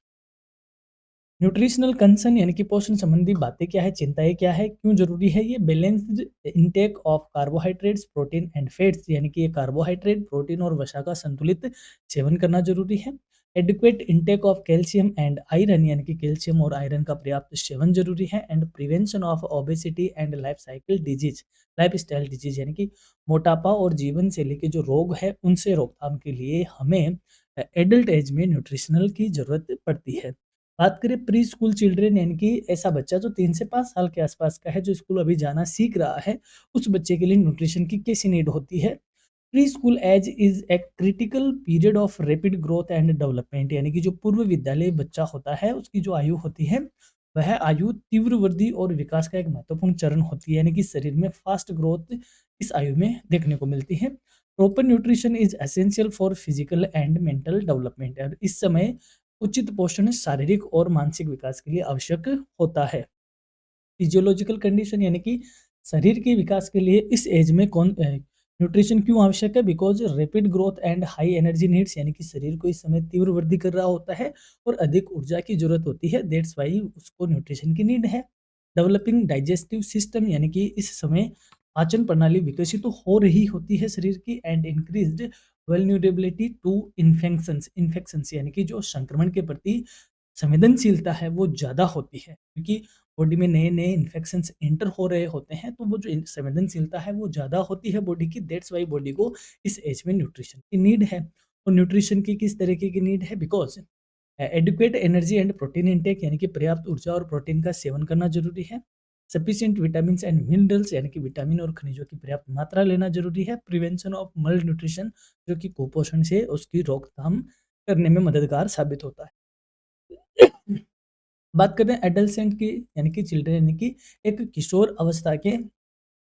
Nutritional concern, यानी कि पोषण संबंधी बातें क्या है, चिंताएं क्या है, क्यों जरूरी है ये। Balanced intake of carbohydrates, protein and fats, यानी कि ये कार्बोहाइड्रेट, प्रोटीन और वसा का संतुलित सेवन करना जरूरी है। Adequate intake of calcium and iron, यानी कि कैल्शियम और आयरन का पर्याप्त सेवन जरूरी है। And prevention of obesity and life style disease, यानी कि मोटापा और जीवन शैली के जो रोग है उनसे रोकथाम के लिए हमें एडल्ट एज में न्यूट्रिशनल की जरूरत पड़ती है। बात करें प्री स्कूल चिल्ड्रन, यानी कि ऐसा बच्चा जो 3 से 5 साल के आसपास का है, जो स्कूल अभी जाना सीख रहा है, उस बच्चे के लिए न्यूट्रिशन की कैसी नीड होती है। Preschool age is a critical period of rapid growth and development, यानी कि जो पूर्व विद्यालय बच्चा होता है उसकी जो आयु होती है वह आयु तीव्र वृद्धि और विकास का एक महत्वपूर्ण चरण होती है, यानी कि शरीर में फास्ट ग्रोथ इस आयु में देखने को मिलती है। Proper nutrition is essential for physical and mental development, और इस समय उचित पोषण शारीरिक और मानसिक विकास के लिए आवश्यक होता है। फिजियोलॉजिकल कंडीशन, यानी कि शरीर के विकास के लिए इस एज में न्यूट्रिशन क्यों आवश्यक है। Because rapid growth and high energy needs, यानी कि शरीर को इस समय तीव्र वृद्धि कर रहा होता है और अधिक ऊर्जा की जरूरत होती है, दैट्स वाई उसको न्यूट्रिशन की नीड है। डेवलपिंग डाइजेस्टिव सिस्टम, यानी कि इस समय पाचन प्रणाली विकसित तो हो रही होती है शरीर की। And increased vulnerability to infections, यानी कि जो संक्रमण के प्रति संवेदनशीलता है वो ज़्यादा होती है, क्योंकि बॉडी में नए-नए इन्फेक्शंस एंटर हो रहे होते हैं, तो वो जो संवेदनशीलता है वो ज़्यादा होती है बॉडी की, दैट्स वाई बॉडी को इस एज में न्यूट्रिशन की नीड है। और न्यूट्रिशन की किस तरीके की नीड है? Because adequate energy and protein intake यानी कि पर्याप्त ऊर्जा और प्रोटीन का सेवन करना ज़रूरी है। सफिशिएंट विटामिन्स एंड मिनरल्स यानी कि विटामिन और खनिजों की पर्याप्त मात्रा लेना ज़रूरी है। प्रिवेंशन ऑफ मल न्यूट्रिशन जो कि कुपोषण से उसकी रोकथाम करने में मददगार साबित होता है। बात करते हैं एडolescent की यानी कि चिल्ड्रन यानी कि एक किशोर अवस्था के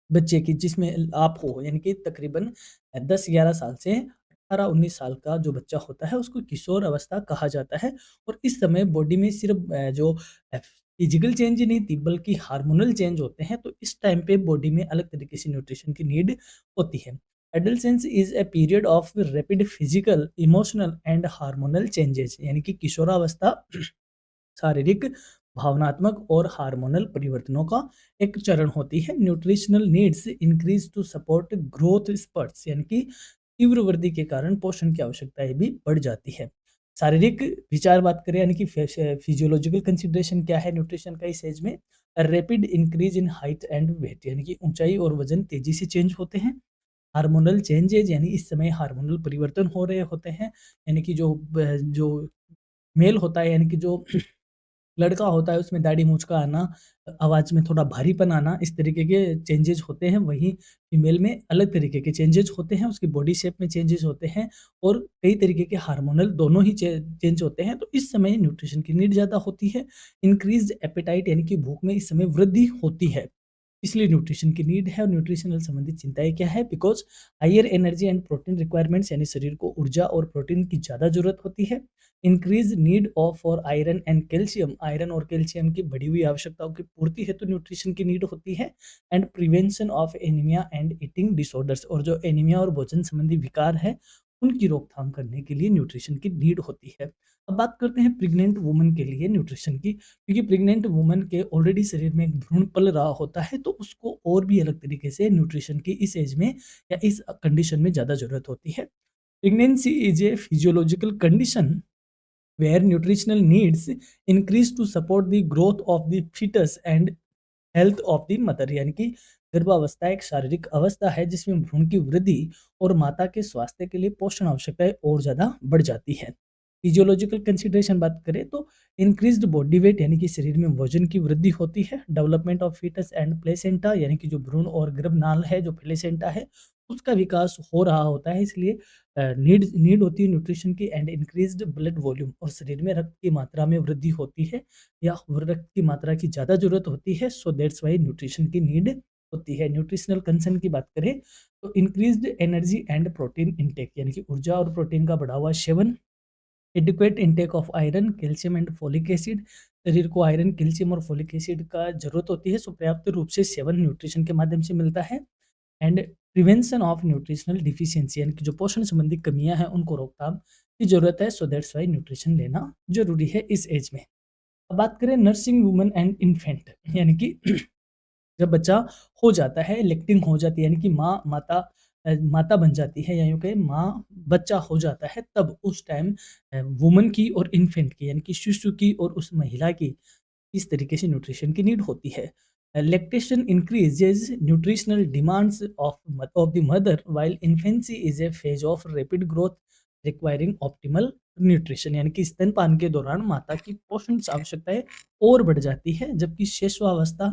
बच्चे की, जिसमें आप हो यानी कि तकरीबन 10-11 साल से 18-19 साल का जो बच्चा होता है उसको किशोर अवस्था कहा जाता है। और इस समय बॉडी में सिर्फ जो फिजिकल चेंज ही नहीं थी बल्कि हार्मोनल चेंज होते हैं, तो इस टाइम पे बॉडी में अलग तरीके से न्यूट्रिशन की नीड होती है। Adolescence is a period of rapid physical, emotional and hormonal changes यानी कि किशोरावस्था शारीरिक, भावनात्मक और हार्मोनल परिवर्तनों का एक चरण होती है। Nutritional needs increase to support growth spurts यानी कि तीव्र वृद्धि के कारण पोषण की आवश्यकताएं भी बढ़ जाती है। शारीरिक विचार बात करें यानी कि फिजियोलॉजिकल कंसिडरेशन क्या है न्यूट्रिशन का इस एज में? Rapid increase in height and weight यानी कि ऊंचाई और वजन तेजी से चेंज होते हैं। हार्मोनल चेंजेज यानी इस समय हार्मोनल परिवर्तन हो रहे होते हैं, यानी कि जो मेल होता है यानी कि जो लड़का होता है उसमें दाढ़ी मूंछ का आना, आवाज़ में थोड़ा भारीपन आना, इस तरीके के चेंजेज़ होते हैं। वहीं फीमेल में अलग तरीके के चेंजेज़ होते हैं, उसकी बॉडी शेप में चेंजेज़ होते हैं और कई तरीके के हार्मोनल दोनों ही चेंज होते हैं। तो इस समय न्यूट्रिशन की नीड ज़्यादा होती है। इंक्रीज़्ड एपेटाइट यानी कि भूख में इस समय वृद्धि होती है। इसलिए न्यूट्रिशन की नीड है। और न्यूट्रिशनल संबंधित चिंताएँ क्या है? Because higher energy and protein requirements यानी शरीर को ऊर्जा और प्रोटीन की ज़्यादा ज़रूरत होती है। Increase need of for iron and calcium, iron और कैल्शियम की बढ़ी हुई आवश्यकताओं की पूर्ति हेतु न्यूट्रिशन की नीड होती है। And prevention of anaemia and eating disorders, और जो एनीमिया और भोजन संबंधी विकार है उनकी रोकथाम करने के लिए न्यूट्रिशन की नीड होती है। अब बात करते हैं प्रेग्नेंट वुमन के लिए न्यूट्रिशन की, क्योंकि प्रेग्नेंट वुमन के ऑलरेडी शरीर में एक भ्रूण पल रहा होता है, तो उसको और भी अलग तरीके से न्यूट्रिशन की इस एज में या इस कंडीशन में ज़्यादा ज़रूरत होती है। Pregnancy is a physiological condition where nutritional needs increase to support the growth of the fetus and health of the mother, यानी कि गर्भावस्था एक शारीरिक अवस्था है जिसमें भ्रूण की वृद्धि और माता के स्वास्थ्य के लिए पोषण आवश्यकताएं और ज़्यादा बढ़ जाती है। फिजियोलॉजिकल कंसिडरेशन बात करें तो इंक्रीज्ड बॉडी वेट यानी कि शरीर में वजन की वृद्धि होती है। Development of foetus and placenta यानी कि जो भ्रूण और गर्भनाल है, जो प्लेसेंटा है, उसका विकास हो रहा होता है, इसलिए नीड नीड होती है न्यूट्रिशन की। एंड इंक्रीज्ड ब्लड वॉल्यूम, और शरीर में रक्त की मात्रा में वृद्धि होती है या रक्त की मात्रा की ज़्यादा ज़रूरत होती है। सो दैट्स वाई न्यूट्रिशन की नीड होती है। न्यूट्रिशनल कंसर्न की बात करें तो increased energy and protein intake यानी कि ऊर्जा और प्रोटीन का बढ़ा हुआ seven. Adequate intake of iron, calcium and folic acid, शरीर को आयरन, कैल्शियम और फोलिक एसिड का जरूरत होती है, सो पर्याप्त रूप से सेवन न्यूट्रिशन के माध्यम से मिलता है। And prevention of nutritional deficiency यानी कि जो पोषण संबंधी कमियां हैं उनको रोकथाम की जरूरत है। सो दैट्स वाई न्यूट्रिशन लेना जरूरी है इस एज में। अब बात करें नर्सिंग वुमन एंड इन्फेंट, यानी कि जब बच्चा हो जाता है, लेक्टिंग हो जाती है यानी कि माता बन जाती है, या यूँ कहें माँ बच्चा हो जाता है, तब उस टाइम वुमन की और इन्फेंट की यानी कि शिशु की और उस महिला की इस तरीके से न्यूट्रिशन की नीड होती है। Lactation increases nutritional demands of the mother while infancy is A phase of rapid growth requiring optimal nutrition, यानी कि स्तनपान के दौरान माता की पोषण आवश्यकताएं और बढ़ जाती है, जबकि शेषवावस्था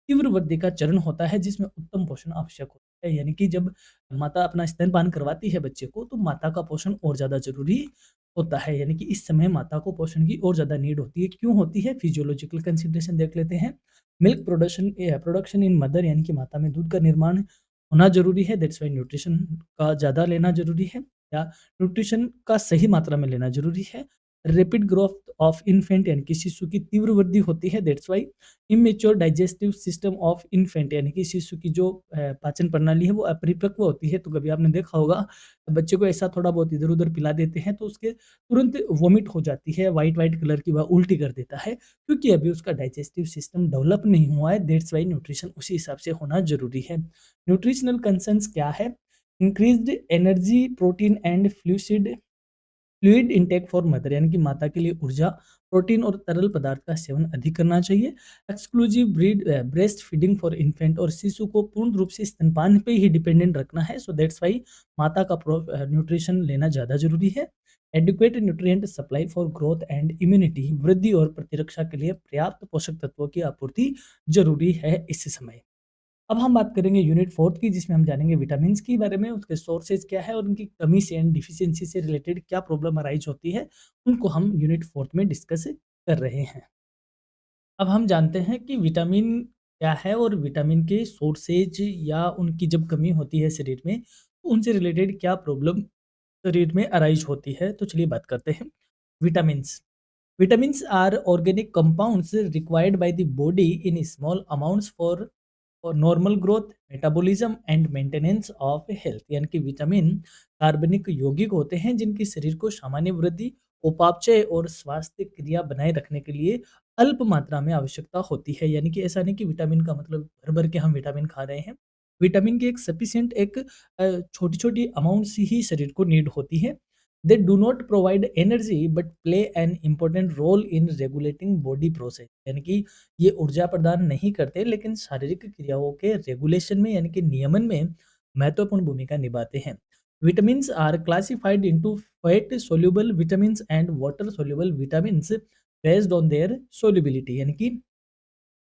तीव्र वृद्धि का चरण होता है जिसमें उत्तम पोषण आवश्यक होता है। यानी कि जब माता अपना स्तनपान करवाती है बच्चे को, तो माता का पोषण और ज़्यादा ज़रूरी होता है, यानी कि इस समय माता को पोषण की और ज़्यादा नीड होती है। क्यों होती है? फिजियोलॉजिकल कंसिडरेशन देख लेते हैं। मिल्क प्रोडक्शन इन मदर, यानी कि माता में दूध का निर्माण होना ज़रूरी है, दैट्स व्हाई न्यूट्रिशन का ज़्यादा लेना ज़रूरी है, या न्यूट्रिशन का सही मात्रा में लेना ज़रूरी है। रैपिड ग्रोथ ऑफ इन्फेंट यानी कि शिशु की तीव्र वृद्धि होती है, that's why immature digestive system of infant यानी कि शिशु की जो पाचन प्रणाली है वो अपरिपक्व होती है। तो कभी आपने देखा होगा बच्चे को ऐसा थोड़ा बहुत इधर-उधर पिला देते हैं तो उसके तुरंत वॉमिट हो जाती है, व्हाइट व्हाइट कलर की, वह उल्टी कर देता है, क्योंकि अभी उसका डाइजेस्टिव सिस्टम डेवलप नहीं हुआ है, दैट्स व्हाई न्यूट्रिशन उसी हिसाब से होना ज़रूरी है। न्यूट्रिशनल कंसर्न्स क्या है? Increased energy, protein and fluid intake for mother, यानी कि माता के लिए ऊर्जा प्रोटीन और तरल पदार्थ का सेवन अधिक करना चाहिए। Exclusive breast feeding for infant और शिशु को पूर्ण रूप से स्तनपान पे ही डिपेंडेंट रखना है, सो दैट्स वाई माता का न्यूट्रिशन लेना ज़्यादा जरूरी है। Adequate nutrient supply for growth and immunity, वृद्धि और प्रतिरक्षा के लिए पर्याप्त पोषक तत्वों की आपूर्ति जरूरी है इस समय। अब हम बात करेंगे यूनिट 4 की, जिसमें हम जानेंगे विटामिन्स के बारे में, उसके सोर्सेज क्या है और उनकी कमी से एंड डिफिशियंसी से रिलेटेड क्या प्रॉब्लम अराइज होती है, उनको हम यूनिट 4 में डिस्कस कर रहे हैं। अब हम जानते हैं कि विटामिन क्या है और विटामिन के सोर्सेज या उनकी जब कमी होती है शरीर में, तो उनसे रिलेटेड क्या प्रॉब्लम शरीर में अराइज होती है। तो चलिए बात करते हैं vitamins. Vitamins are organic compounds required by the body in small amounts for normal growth, metabolism and maintenance of health। यानी कि विटामिन कार्बनिक यौगिक होते हैं जिनकी शरीर को सामान्य वृद्धि, उपापचय और स्वास्थ्य क्रिया बनाए रखने के लिए अल्प मात्रा में आवश्यकता होती है। यानी कि ऐसा नहीं कि विटामिन का मतलब भर भर के हम विटामिन खा रहे हैं। विटामिन की एक सफिशिएंट एक छोटी छोटी अमाउंट्स ही शरीर को नीड होती है। They do not provide energy but play an important role in regulating body process। यानी कि ये ऊर्जा प्रदान नहीं करते लेकिन शारीरिक क्रियाओं के रेगुलेशन में यानी कि नियमन में महत्वपूर्ण भूमिका निभाते हैं। Vitamins are classified into fat soluble vitamins and water soluble vitamins based on their solubility. यानी कि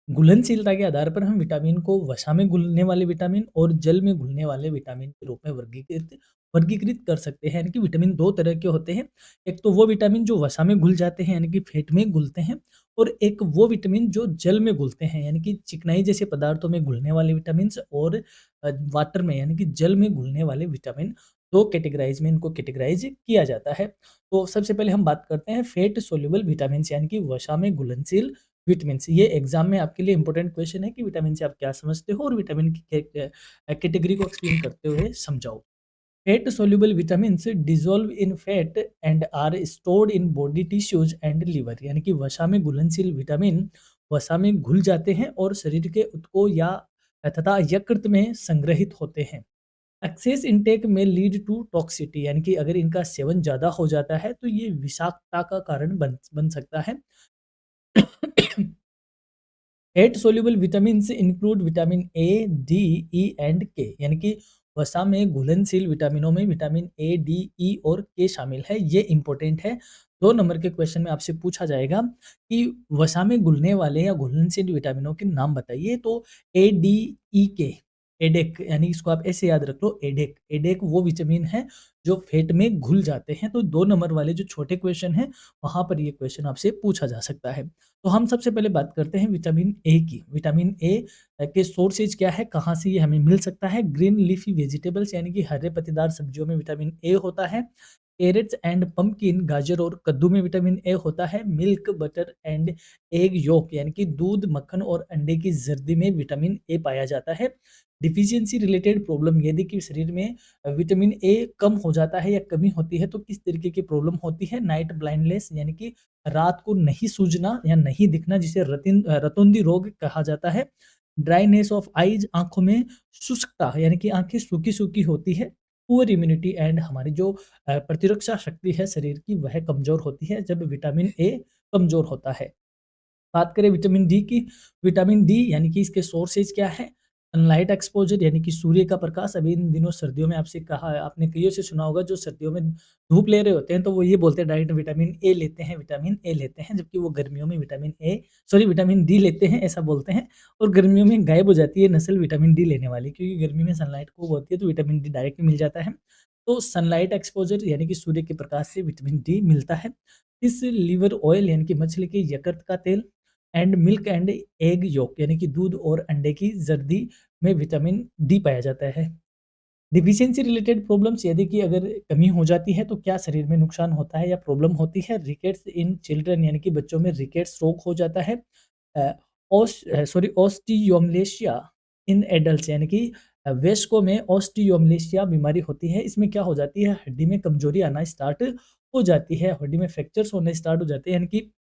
घुलनशीलता के आधार पर हम विटामिन को वसा में घुलने वाले विटामिन और जल में घुलने वाले विटामिन के रूप में वर्गीकृत वर्गीकृत कर सकते हैं। यानी कि विटामिन दो तरह के होते हैं। एक तो वो विटामिन जो वसा में घुल जाते हैं यानी कि फैट में घुलते हैं, और एक वो विटामिन जो जल में घुलते हैं यानी कि चिकनाई जैसे पदार्थों में घुलने वाले विटामिन और वाटर में यानी कि जल में घुलने वाले विटामिन। दो कैटेगराइज में इनको कैटेगराइज किया जाता है। तो सबसे पहले हम बात करते हैं फैट सोल्यूबल विटामिन यानी कि वसा में घुलनशील विटामिन सी। ये एग्जाम में आपके लिए इंपॉर्टेंट क्वेश्चन है कि विटामिन से आप क्या समझते हो और विटामिन की कैटेगरी को एक्सप्लेन करते हुए समझाओ। Fat soluble vitamins dissolve in fat and are stored in body tissues and liver. यानी कि वसा में घुलनशील विटामिन वसा में घुल जाते हैं और शरीर के ऊतकों या तथा यकृत में संग्रहित होते हैं। एक्सेस इनटेक में लीड टू टॉक्सिटी, यानी कि अगर इनका सेवन ज़्यादा हो जाता है तो ये विषाक्तता का कारण बन सकता है। Fat soluble vitamins include vitamin A, D, E and के। यानी कि वसा में घुलनशील विटामिनों में विटामिन ए, डी, ई और के शामिल है। ये इंपॉर्टेंट है। 2 नंबर के क्वेश्चन में आपसे पूछा जाएगा कि वसा में घुलने वाले या घुलनशील विटामिनों के नाम बताइए। तो ए, डी, ई, के, एडेक, यानी इसको आप ऐसे याद रख लो, एडेक। एडेक वो विटामिन है जो फैट में घुल जाते हैं। तो 2 नंबर वाले जो छोटे क्वेश्चन हैं वहाँ पर ये क्वेश्चन आपसे पूछा जा सकता है। तो हम सबसे पहले बात करते हैं विटामिन ए की। विटामिन ए के सोर्सेज क्या है, कहाँ से ये हमें मिल सकता है। ग्रीन लीफी वेजिटेबल्स यानी कि हरे पत्तेदार सब्जियों में विटामिन ए होता है। कैरेट्स एंड पंपकिन, गाजर और कद्दू में विटामिन ए होता है। Milk, butter and egg yolk यानी कि दूध, मक्खन और अंडे की जर्दी में विटामिन ए पाया जाता है। डिफिशियंसी रिलेटेड प्रॉब्लम, यदि कि शरीर में विटामिन ए कम हो जाता है या कमी होती है तो किस तरीके की प्रॉब्लम होती है। नाइट ब्लाइंडनेस यानी कि रात को नहीं सूझना या नहीं दिखना, जिसे रतुंधी रोग कहा जाता है। ड्राइनेस ऑफ आईज, आंखों में शुष्कता यानी कि आंखें सूखी सूखी होती है। पुअर इम्यूनिटी एंड, हमारी जो प्रतिरक्षा शक्ति है शरीर की वह कमजोर होती है जब विटामिन ए कमजोर होता है। बात करें विटामिन डी की। विटामिन डी यानी कि इसके सोर्सेज क्या है। सनलाइट एक्सपोजर यानी कि सूर्य का प्रकाश। अभी इन दिनों सर्दियों में आपसे कहा है, आपने कईयों से सुना होगा जो सर्दियों में धूप ले रहे होते हैं तो वो ये बोलते हैं डायरेक्ट विटामिन ए लेते हैं, विटामिन ए लेते हैं, जबकि वो गर्मियों में विटामिन डी लेते हैं ऐसा बोलते हैं। और गर्मियों में गायब हो जाती है नस्ल विटामिन डी लेने वाली, क्योंकि गर्मी में सनलाइट खूब होती है तो विटामिन डी डायरेक्ट मिल जाता है। तो सनलाइट एक्सपोजर यानी कि सूर्य के प्रकाश से विटामिन डी मिलता है। इस लिवर ऑयल यानी कि मछली के यकृत का तेल and milk and egg yolk यानी कि दूध और अंडे की जर्दी में विटामिन डी पाया जाता है। डिफिशियंसी रिलेटेड प्रॉब्लम्स, यदि कि अगर कमी हो जाती है तो क्या शरीर में नुकसान होता है या प्रॉब्लम होती है। रिकेट्स इन चिल्ड्रन यानी कि बच्चों में रिकेट्स रोग हो जाता है। ऑस्टियोमलेशिया इन एडल्ट्स यानी कि वयस्कों में ऑस्टियोमलेशिया बीमारी होती है। इसमें क्या हो जाती है, हड्डी में कमजोरी आना स्टार्ट हो जाती है, हड्डी में फ्रैक्चर्स होने स्टार्ट हो जाते हैं। यानी कि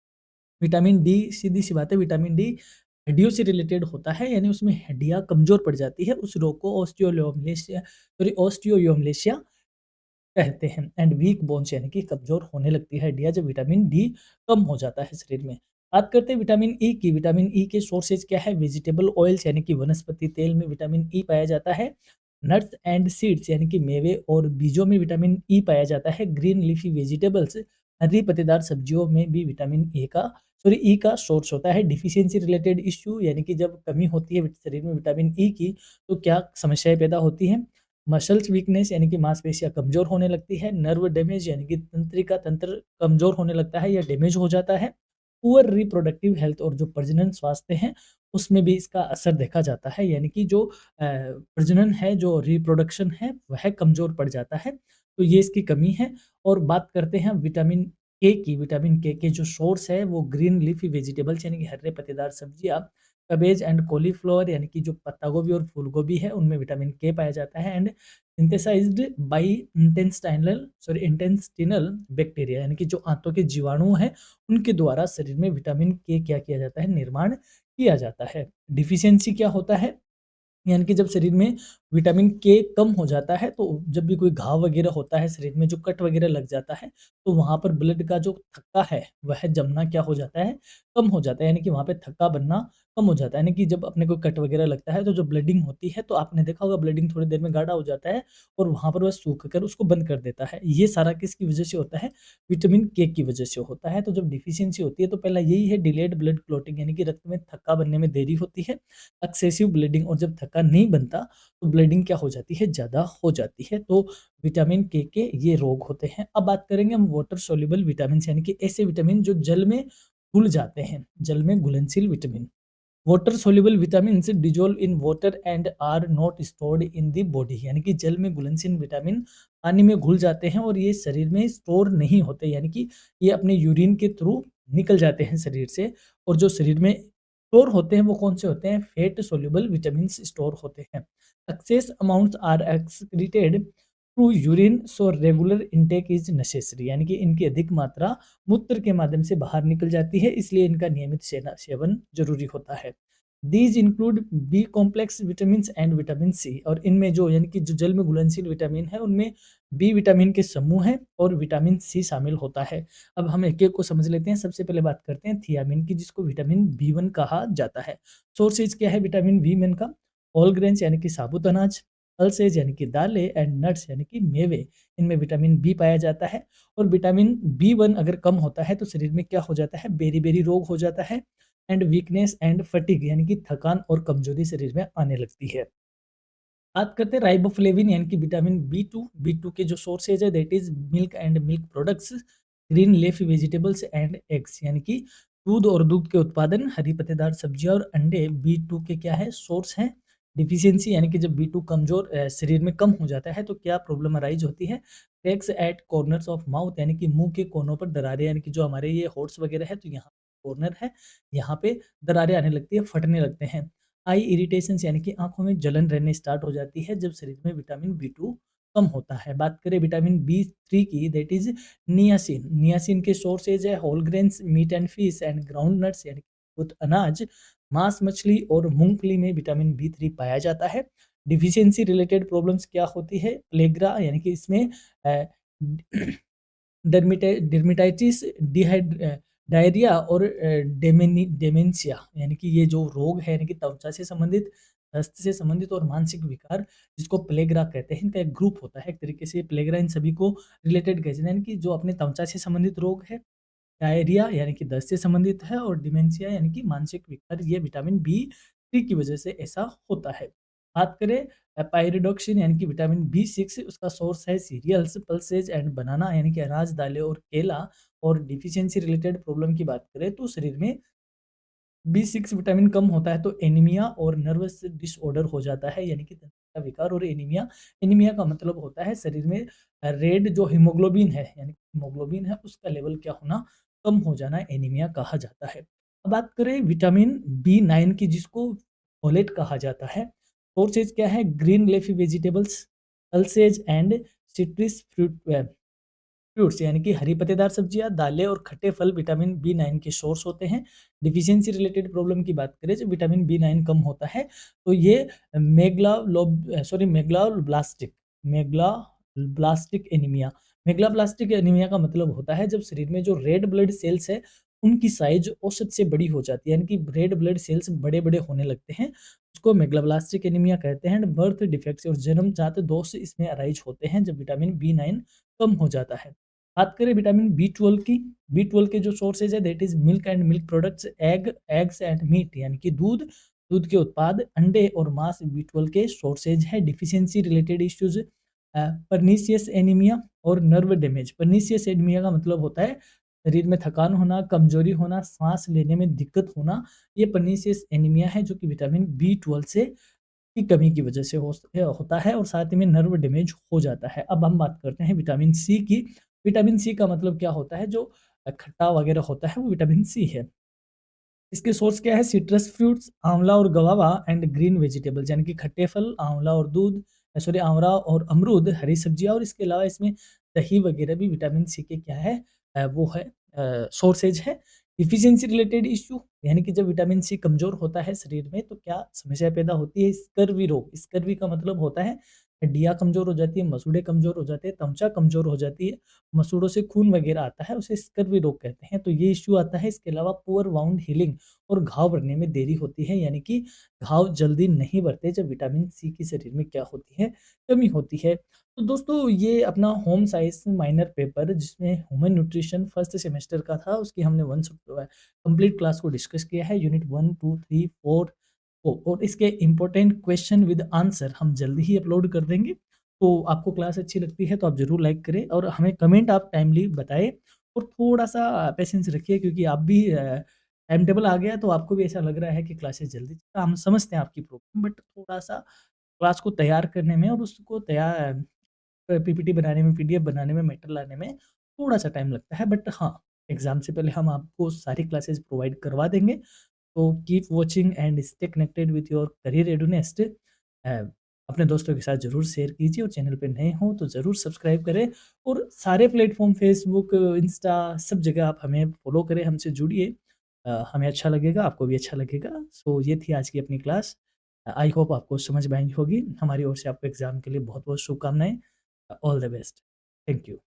विटामिन डी, सीधी सी बात है, विटामिन डी हड्डियों से रिलेटेड होता है, यानी उसमें हड्डियाँ कमज़ोर पड़ जाती है। उस रोग को ऑस्टियोयोमलेशिया कहते हैं। एंड वीक बोन्स यानी कि कमजोर होने लगती है हड्डियां जब विटामिन डी कम हो जाता है शरीर में। बात करते हैं विटामिन ई की। विटामिन ई के सोर्सेज क्या है? वेजिटेबल ऑयल्स यानी कि वनस्पति तेल में विटामिन ई पाया जाता है। नट्स एंड सीड्स यानी कि मेवे और बीजों में विटामिन ई पाया जाता है। ग्रीन लीफी वेजिटेबल्स हरी पत्तेदार सब्जियों में भी विटामिन ए का ई का सोर्स होता है। डिफिशियंसी रिलेटेड इश्यू यानी कि जब कमी होती है शरीर में विटामिन ई की तो क्या समस्याएं पैदा होती हैं? मसल्स वीकनेस यानी कि मांसपेशियाँ कमज़ोर होने लगती है। नर्व डैमेज यानी कि तंत्रिका तंत्र कमज़ोर होने लगता है या डैमेज हो जाता है। पुअर रिप्रोडक्टिव हेल्थ और जो प्रजनन स्वास्थ्य है, उसमें भी इसका असर देखा जाता है। यानी कि जो प्रजनन है, जो रिप्रोडक्शन है, वह कमज़ोर पड़ जाता है। तो ये इसकी कमी है। और बात करते हैं विटामिन के की। विटामिन के जो सोर्स है वो ग्रीन लीफी वेजिटेबल्स यानी कि हरे पत्तेदार सब्जियाँ, कबेज एंड कॉलीफ्लावर यानी कि जो पत्ता गोभी और फूल गोभी है उनमें विटामिन के पाया जाता है। And synthesised by intestinal bacteria यानी कि जो आंतों के जीवाणु हैं उनके द्वारा शरीर में विटामिन के क्या किया जाता है? निर्माण किया जाता है। डिफिशियंसी क्या होता है? यानी कि जब शरीर में विटामिन के कम हो जाता है तो जब भी कोई घाव वगैरह होता है शरीर में, जो कट वगैरह लग जाता है, तो वहाँ पर ब्लड का जो थक्का है वह जमना क्या हो जाता है? कम हो जाता है। यानी कि वहाँ पे थक्का बनना कम हो जाता है। यानी कि जब अपने को कट वगैरह लगता है तो जो ब्लीडिंग होती है तो आपने देखा होगा ब्लीडिंग थोड़ी देर में गाढ़ा हो जाता है और वहाँ पर वह सूख कर उसको बंद कर देता है। ये सारा किसकी वजह से होता है? विटामिन के की वजह से होता है। तो जब डिफिशियंसी होती है तो पहला यही है डिलेड ब्लड क्लॉटिंग यानी कि रक्त में थक्का बनने में देरी होती है। एक्सेसिव ब्लीडिंग और जब थक्का नहीं बनता तो ब्लीडिंग क्या हो जाती है? ज़्यादा हो जाती है। तो विटामिन के ये रोग होते हैं। अब बात करेंगे हम वाटर सोल्यूबल विटामिन यानी कि ऐसे विटामिन जो जल में घुल जाते हैं, जल में घुलनशील vitamin. Water soluble vitamin dissolve in water and are not stored in the body यानी कि जल में घुलनशील विटामिन पानी में घुल जाते हैं और ये शरीर में स्टोर नहीं होते। यानी कि ये अपने यूरिन के थ्रू निकल जाते हैं शरीर से। और जो शरीर में स्टोर होते हैं वो कौन से होते हैं? फैट सोल्यूबल विटामिन स्टोर होते हैं। Excess amounts are excreted through urine so regular intake is necessary यानी कि इनकी अधिक मात्रा मूत्र के माध्यम से बाहर निकल जाती है, इसलिए इनका नियमित सेवन जरूरी होता है। These include B complex vitamin and vitamin C. और इनमें जो यानी कि जो जल में घुलनशील विटामिन है उनमें बी विटामिन के समूह है और विटामिन सी शामिल होता है। अब हम एक एक को समझ लेते हैं। सबसे पहले बात करते हैं थियामिन की, जिसको विटामिन बी वन कहा जाता है। सोर्सेज क्या है विटामिन बी वन का? होल ग्रेन्स यानी कि साबुत अनाज, पल्सेज यानी कि दालें एंड नट्स यानी कि मेवे, इनमें विटामिन बी पाया जाता है। और विटामिन बी वन अगर कम होता है तो शरीर में क्या हो जाता है? बेरी बेरी रोग हो जाता है। एंड वीकनेस एंड फटीग यानी कि थकान और कमजोरी शरीर में आने लगती है। बात करते हैं राइबोफ्लेविन यानी कि विटामिन बी टू के जो सोर्सेज है that is milk and milk products, green leaf vegetables and eggs यानी कि दूध और दूध के उत्पादन, हरी पत्तेदार सब्जियां और अंडे बी टू के क्या है? सोर्स हैं। डिफिशियंसी यानी कि जब बी टू कमजोर शरीर में कम हो जाता है तो क्या प्रॉब्लम अराइज होती है? Cracks at corners of mouth यानी कि मुंह के कोनों पर दरारें, यानी कि जो हमारे ये होट्स वगैरह है तो यहाँ कॉर्नर है, यहाँ पे दरारें आने लगती है, फटने लगते हैं। आई इरिटेशंस यानी कि आँखों में जलन रहने स्टार्ट हो जाती है जब शरीर में विटामिन बी टू कम होता है। बात करें विटामिन बी थ्री की, दैट इज नियासिन। नियासिन के सोर्सेज है whole grains, meat and fish and ground nuts यानी कि खुद अनाज, मांस मछली और मूंगफली में विटामिन बी थ्री पाया जाता है। डिफिशियंसी रिलेटेड प्रॉब्लम्स क्या होती है? प्लेग्रा यानी कि इसमें डर्मिटाइटिस, डायरिया और डेमेंशिया यानी कि ये जो रोग है यानी कि त्वचा से संबंधित, दस्त से संबंधित और मानसिक विकार, जिसको प्लेगरा कहते हैं, इनका एक ग्रुप होता है। एक तरीके से प्लेगरा इन सभी को रिलेटेड कहते हैं, यानी कि जो अपने त्वचा से संबंधित रोग है, डायरिया यानी कि दस्त से संबंधित है और डिमेंशिया यानी कि मानसिक विकार, ये विटामिन बी थ्री की वजह से ऐसा होता है। बात करें पायरिडॉक्सिन यानी कि विटामिन बी सिक्स, उसका सोर्स है सीरियल्स, पल्सेज एंड बनाना यानी कि अनाज, दालें और केला। और डिफिशियंसी रिलेटेड प्रॉब्लम की बात करें तो शरीर में बी सिक्स विटामिन कम होता है तो एनीमिया और नर्वस डिसऑर्डर हो जाता है, यानी कि तंत्रिका का विकार। और एनीमिया, एनीमिया का मतलब होता है शरीर में रेड जो हीमोग्लोबिन है यानी हीमोग्लोबिन है उसका लेवल क्या होना, कम हो जाना, एनीमिया कहा जाता है। अब बात करें विटामिन बी नाइन की, जिसको फोलेट कहा जाता है। सोर्सेज क्या है? Green leafy vegetables, pulses and citrus fruits यानी कि हरी पत्तेदार सब्जियां, दालें और खट्टे फल विटामिन बी नाइन के सोर्स होते हैं। डिफिशियंसी रिलेटेड प्रॉब्लम की बात करें, जब विटामिन बी नाइन कम होता है तो ये मेगलाब्लास्टिक ब्लास्टिक एनीमिया। मेगालोब्लास्टिक एनीमिया का मतलब होता है जब शरीर में जो रेड ब्लड सेल्स है, उनकी साइज़ औसत से बड़ी हो जाती है, यानी कि रेड ब्लड सेल्स बड़े-बड़े होने लगते हैं, उसको मेगालोब्लास्टिक एनीमिया कहते हैं। एंड बर्थ डिफेक्ट्स और जन्मजात दोष इसमें अराइज़ होते हैं जब विटामिन बी9 कम हो जाता है। बात करें विटामिन बी12 की, बी12 के जो सोर्सेज़ है that is milk and milk products, eggs and meat, यानी कि दूध, दूध के उत्पाद, अंडे और मांस बी12 के सोर्सेज़ हैं। Deficiency related issues, pernicious anaemia और नर्व डैमेज। पर्नीशियस एनीमिया का मतलब होता है शरीर में थकान होना, कमजोरी होना, सांस लेने में दिक्कत होना, ये पर्नीशियस एनीमिया है जो कि विटामिन बी12 से की कमी की वजह से होता है और साथ ही में नर्व डैमेज हो जाता है। अब हम बात करते हैं विटामिन सी की। विटामिन सी का मतलब क्या होता है, जो खट्टा वगैरह होता है वो विटामिन सी है। इसके सोर्स क्या है, सिट्रस फ्रूट्स, आंवला और गवावा एंड ग्रीन वेजिटेबल्स, यानी कि खट्टे फल, आंवला और दूध, सॉरी आंवला और अमरूद, हरी सब्जियां, और इसके अलावा इसमें दही वगैरह भी विटामिन सी के क्या है, वो है सोर्सेज है। डिफिशियंसी रिलेटेड इश्यू, यानी कि जब विटामिन सी कमजोर होता है शरीर में तो क्या समस्या पैदा होती है, स्कर्वी रोग। स्कर्वी का मतलब होता है हड्डियां कमजोर हो जाती है, मसूड़े कमजोर हो जाते हैं, त्वचा कमजोर हो जाती है, मसूड़ों से खून वगैरह आता है, उसे स्कर्वी रोग कहते हैं। तो ये इश्यू आता है। इसके अलावा पुअर वाउंड हीलिंग, और घाव भरने में देरी होती है, यानी कि घाव जल्दी नहीं भरते जब विटामिन सी की शरीर में क्या होती है, कमी होती है। तो दोस्तों ये अपना होम साइंस माइनर पेपर जिसमें ह्यूमन न्यूट्रिशन फर्स्ट सेमेस्टर का था, उसकी हमने वन कंप्लीट क्लास को डिस्कस किया है, यूनिट 1, 2, 3, 4 और इसके इम्पोर्टेंट क्वेश्चन विद आंसर हम जल्दी ही अपलोड कर देंगे। तो आपको क्लास अच्छी लगती है तो आप ज़रूर लाइक करें और हमें कमेंट आप टाइमली बताएँ, और थोड़ा-सा पेशेंस रखिए क्योंकि आप भी टाइम टेबल आ गया तो आपको भी ऐसा लग रहा है कि क्लासेस जल्दी, हम समझते हैं आपकी प्रॉब्लम, बट थोड़ा-सा क्लास को तैयार करने में और उसको तैयार पीपीटी बनाने में, पीडीएफ बनाने में, मैटर लाने में थोड़ा-सा टाइम लगता है, बट हाँ, एग्ज़ाम से पहले हम आपको सारी क्लासेस प्रोवाइड करवा देंगे। तो keep watching and stay connected with your career readiness. अपने दोस्तों के साथ ज़रूर शेयर कीजिए, और चैनल पे नए हों तो ज़रूर सब्सक्राइब करें, और सारे प्लेटफ़ॉर्म फेसबुक, इंस्टा सब जगह आप हमें फ़ॉलो करें, हमसे जुड़िए। हमें अच्छा लगेगा, आपको भी अच्छा लगेगा। सो ये थी आज की अपनी क्लास। आई होप आपको समझ में आई होगी। हमारी ओर से आपको एग्ज़ाम के लिए बहुत-बहुत शुभकामनाएँ। All the best. Thank you.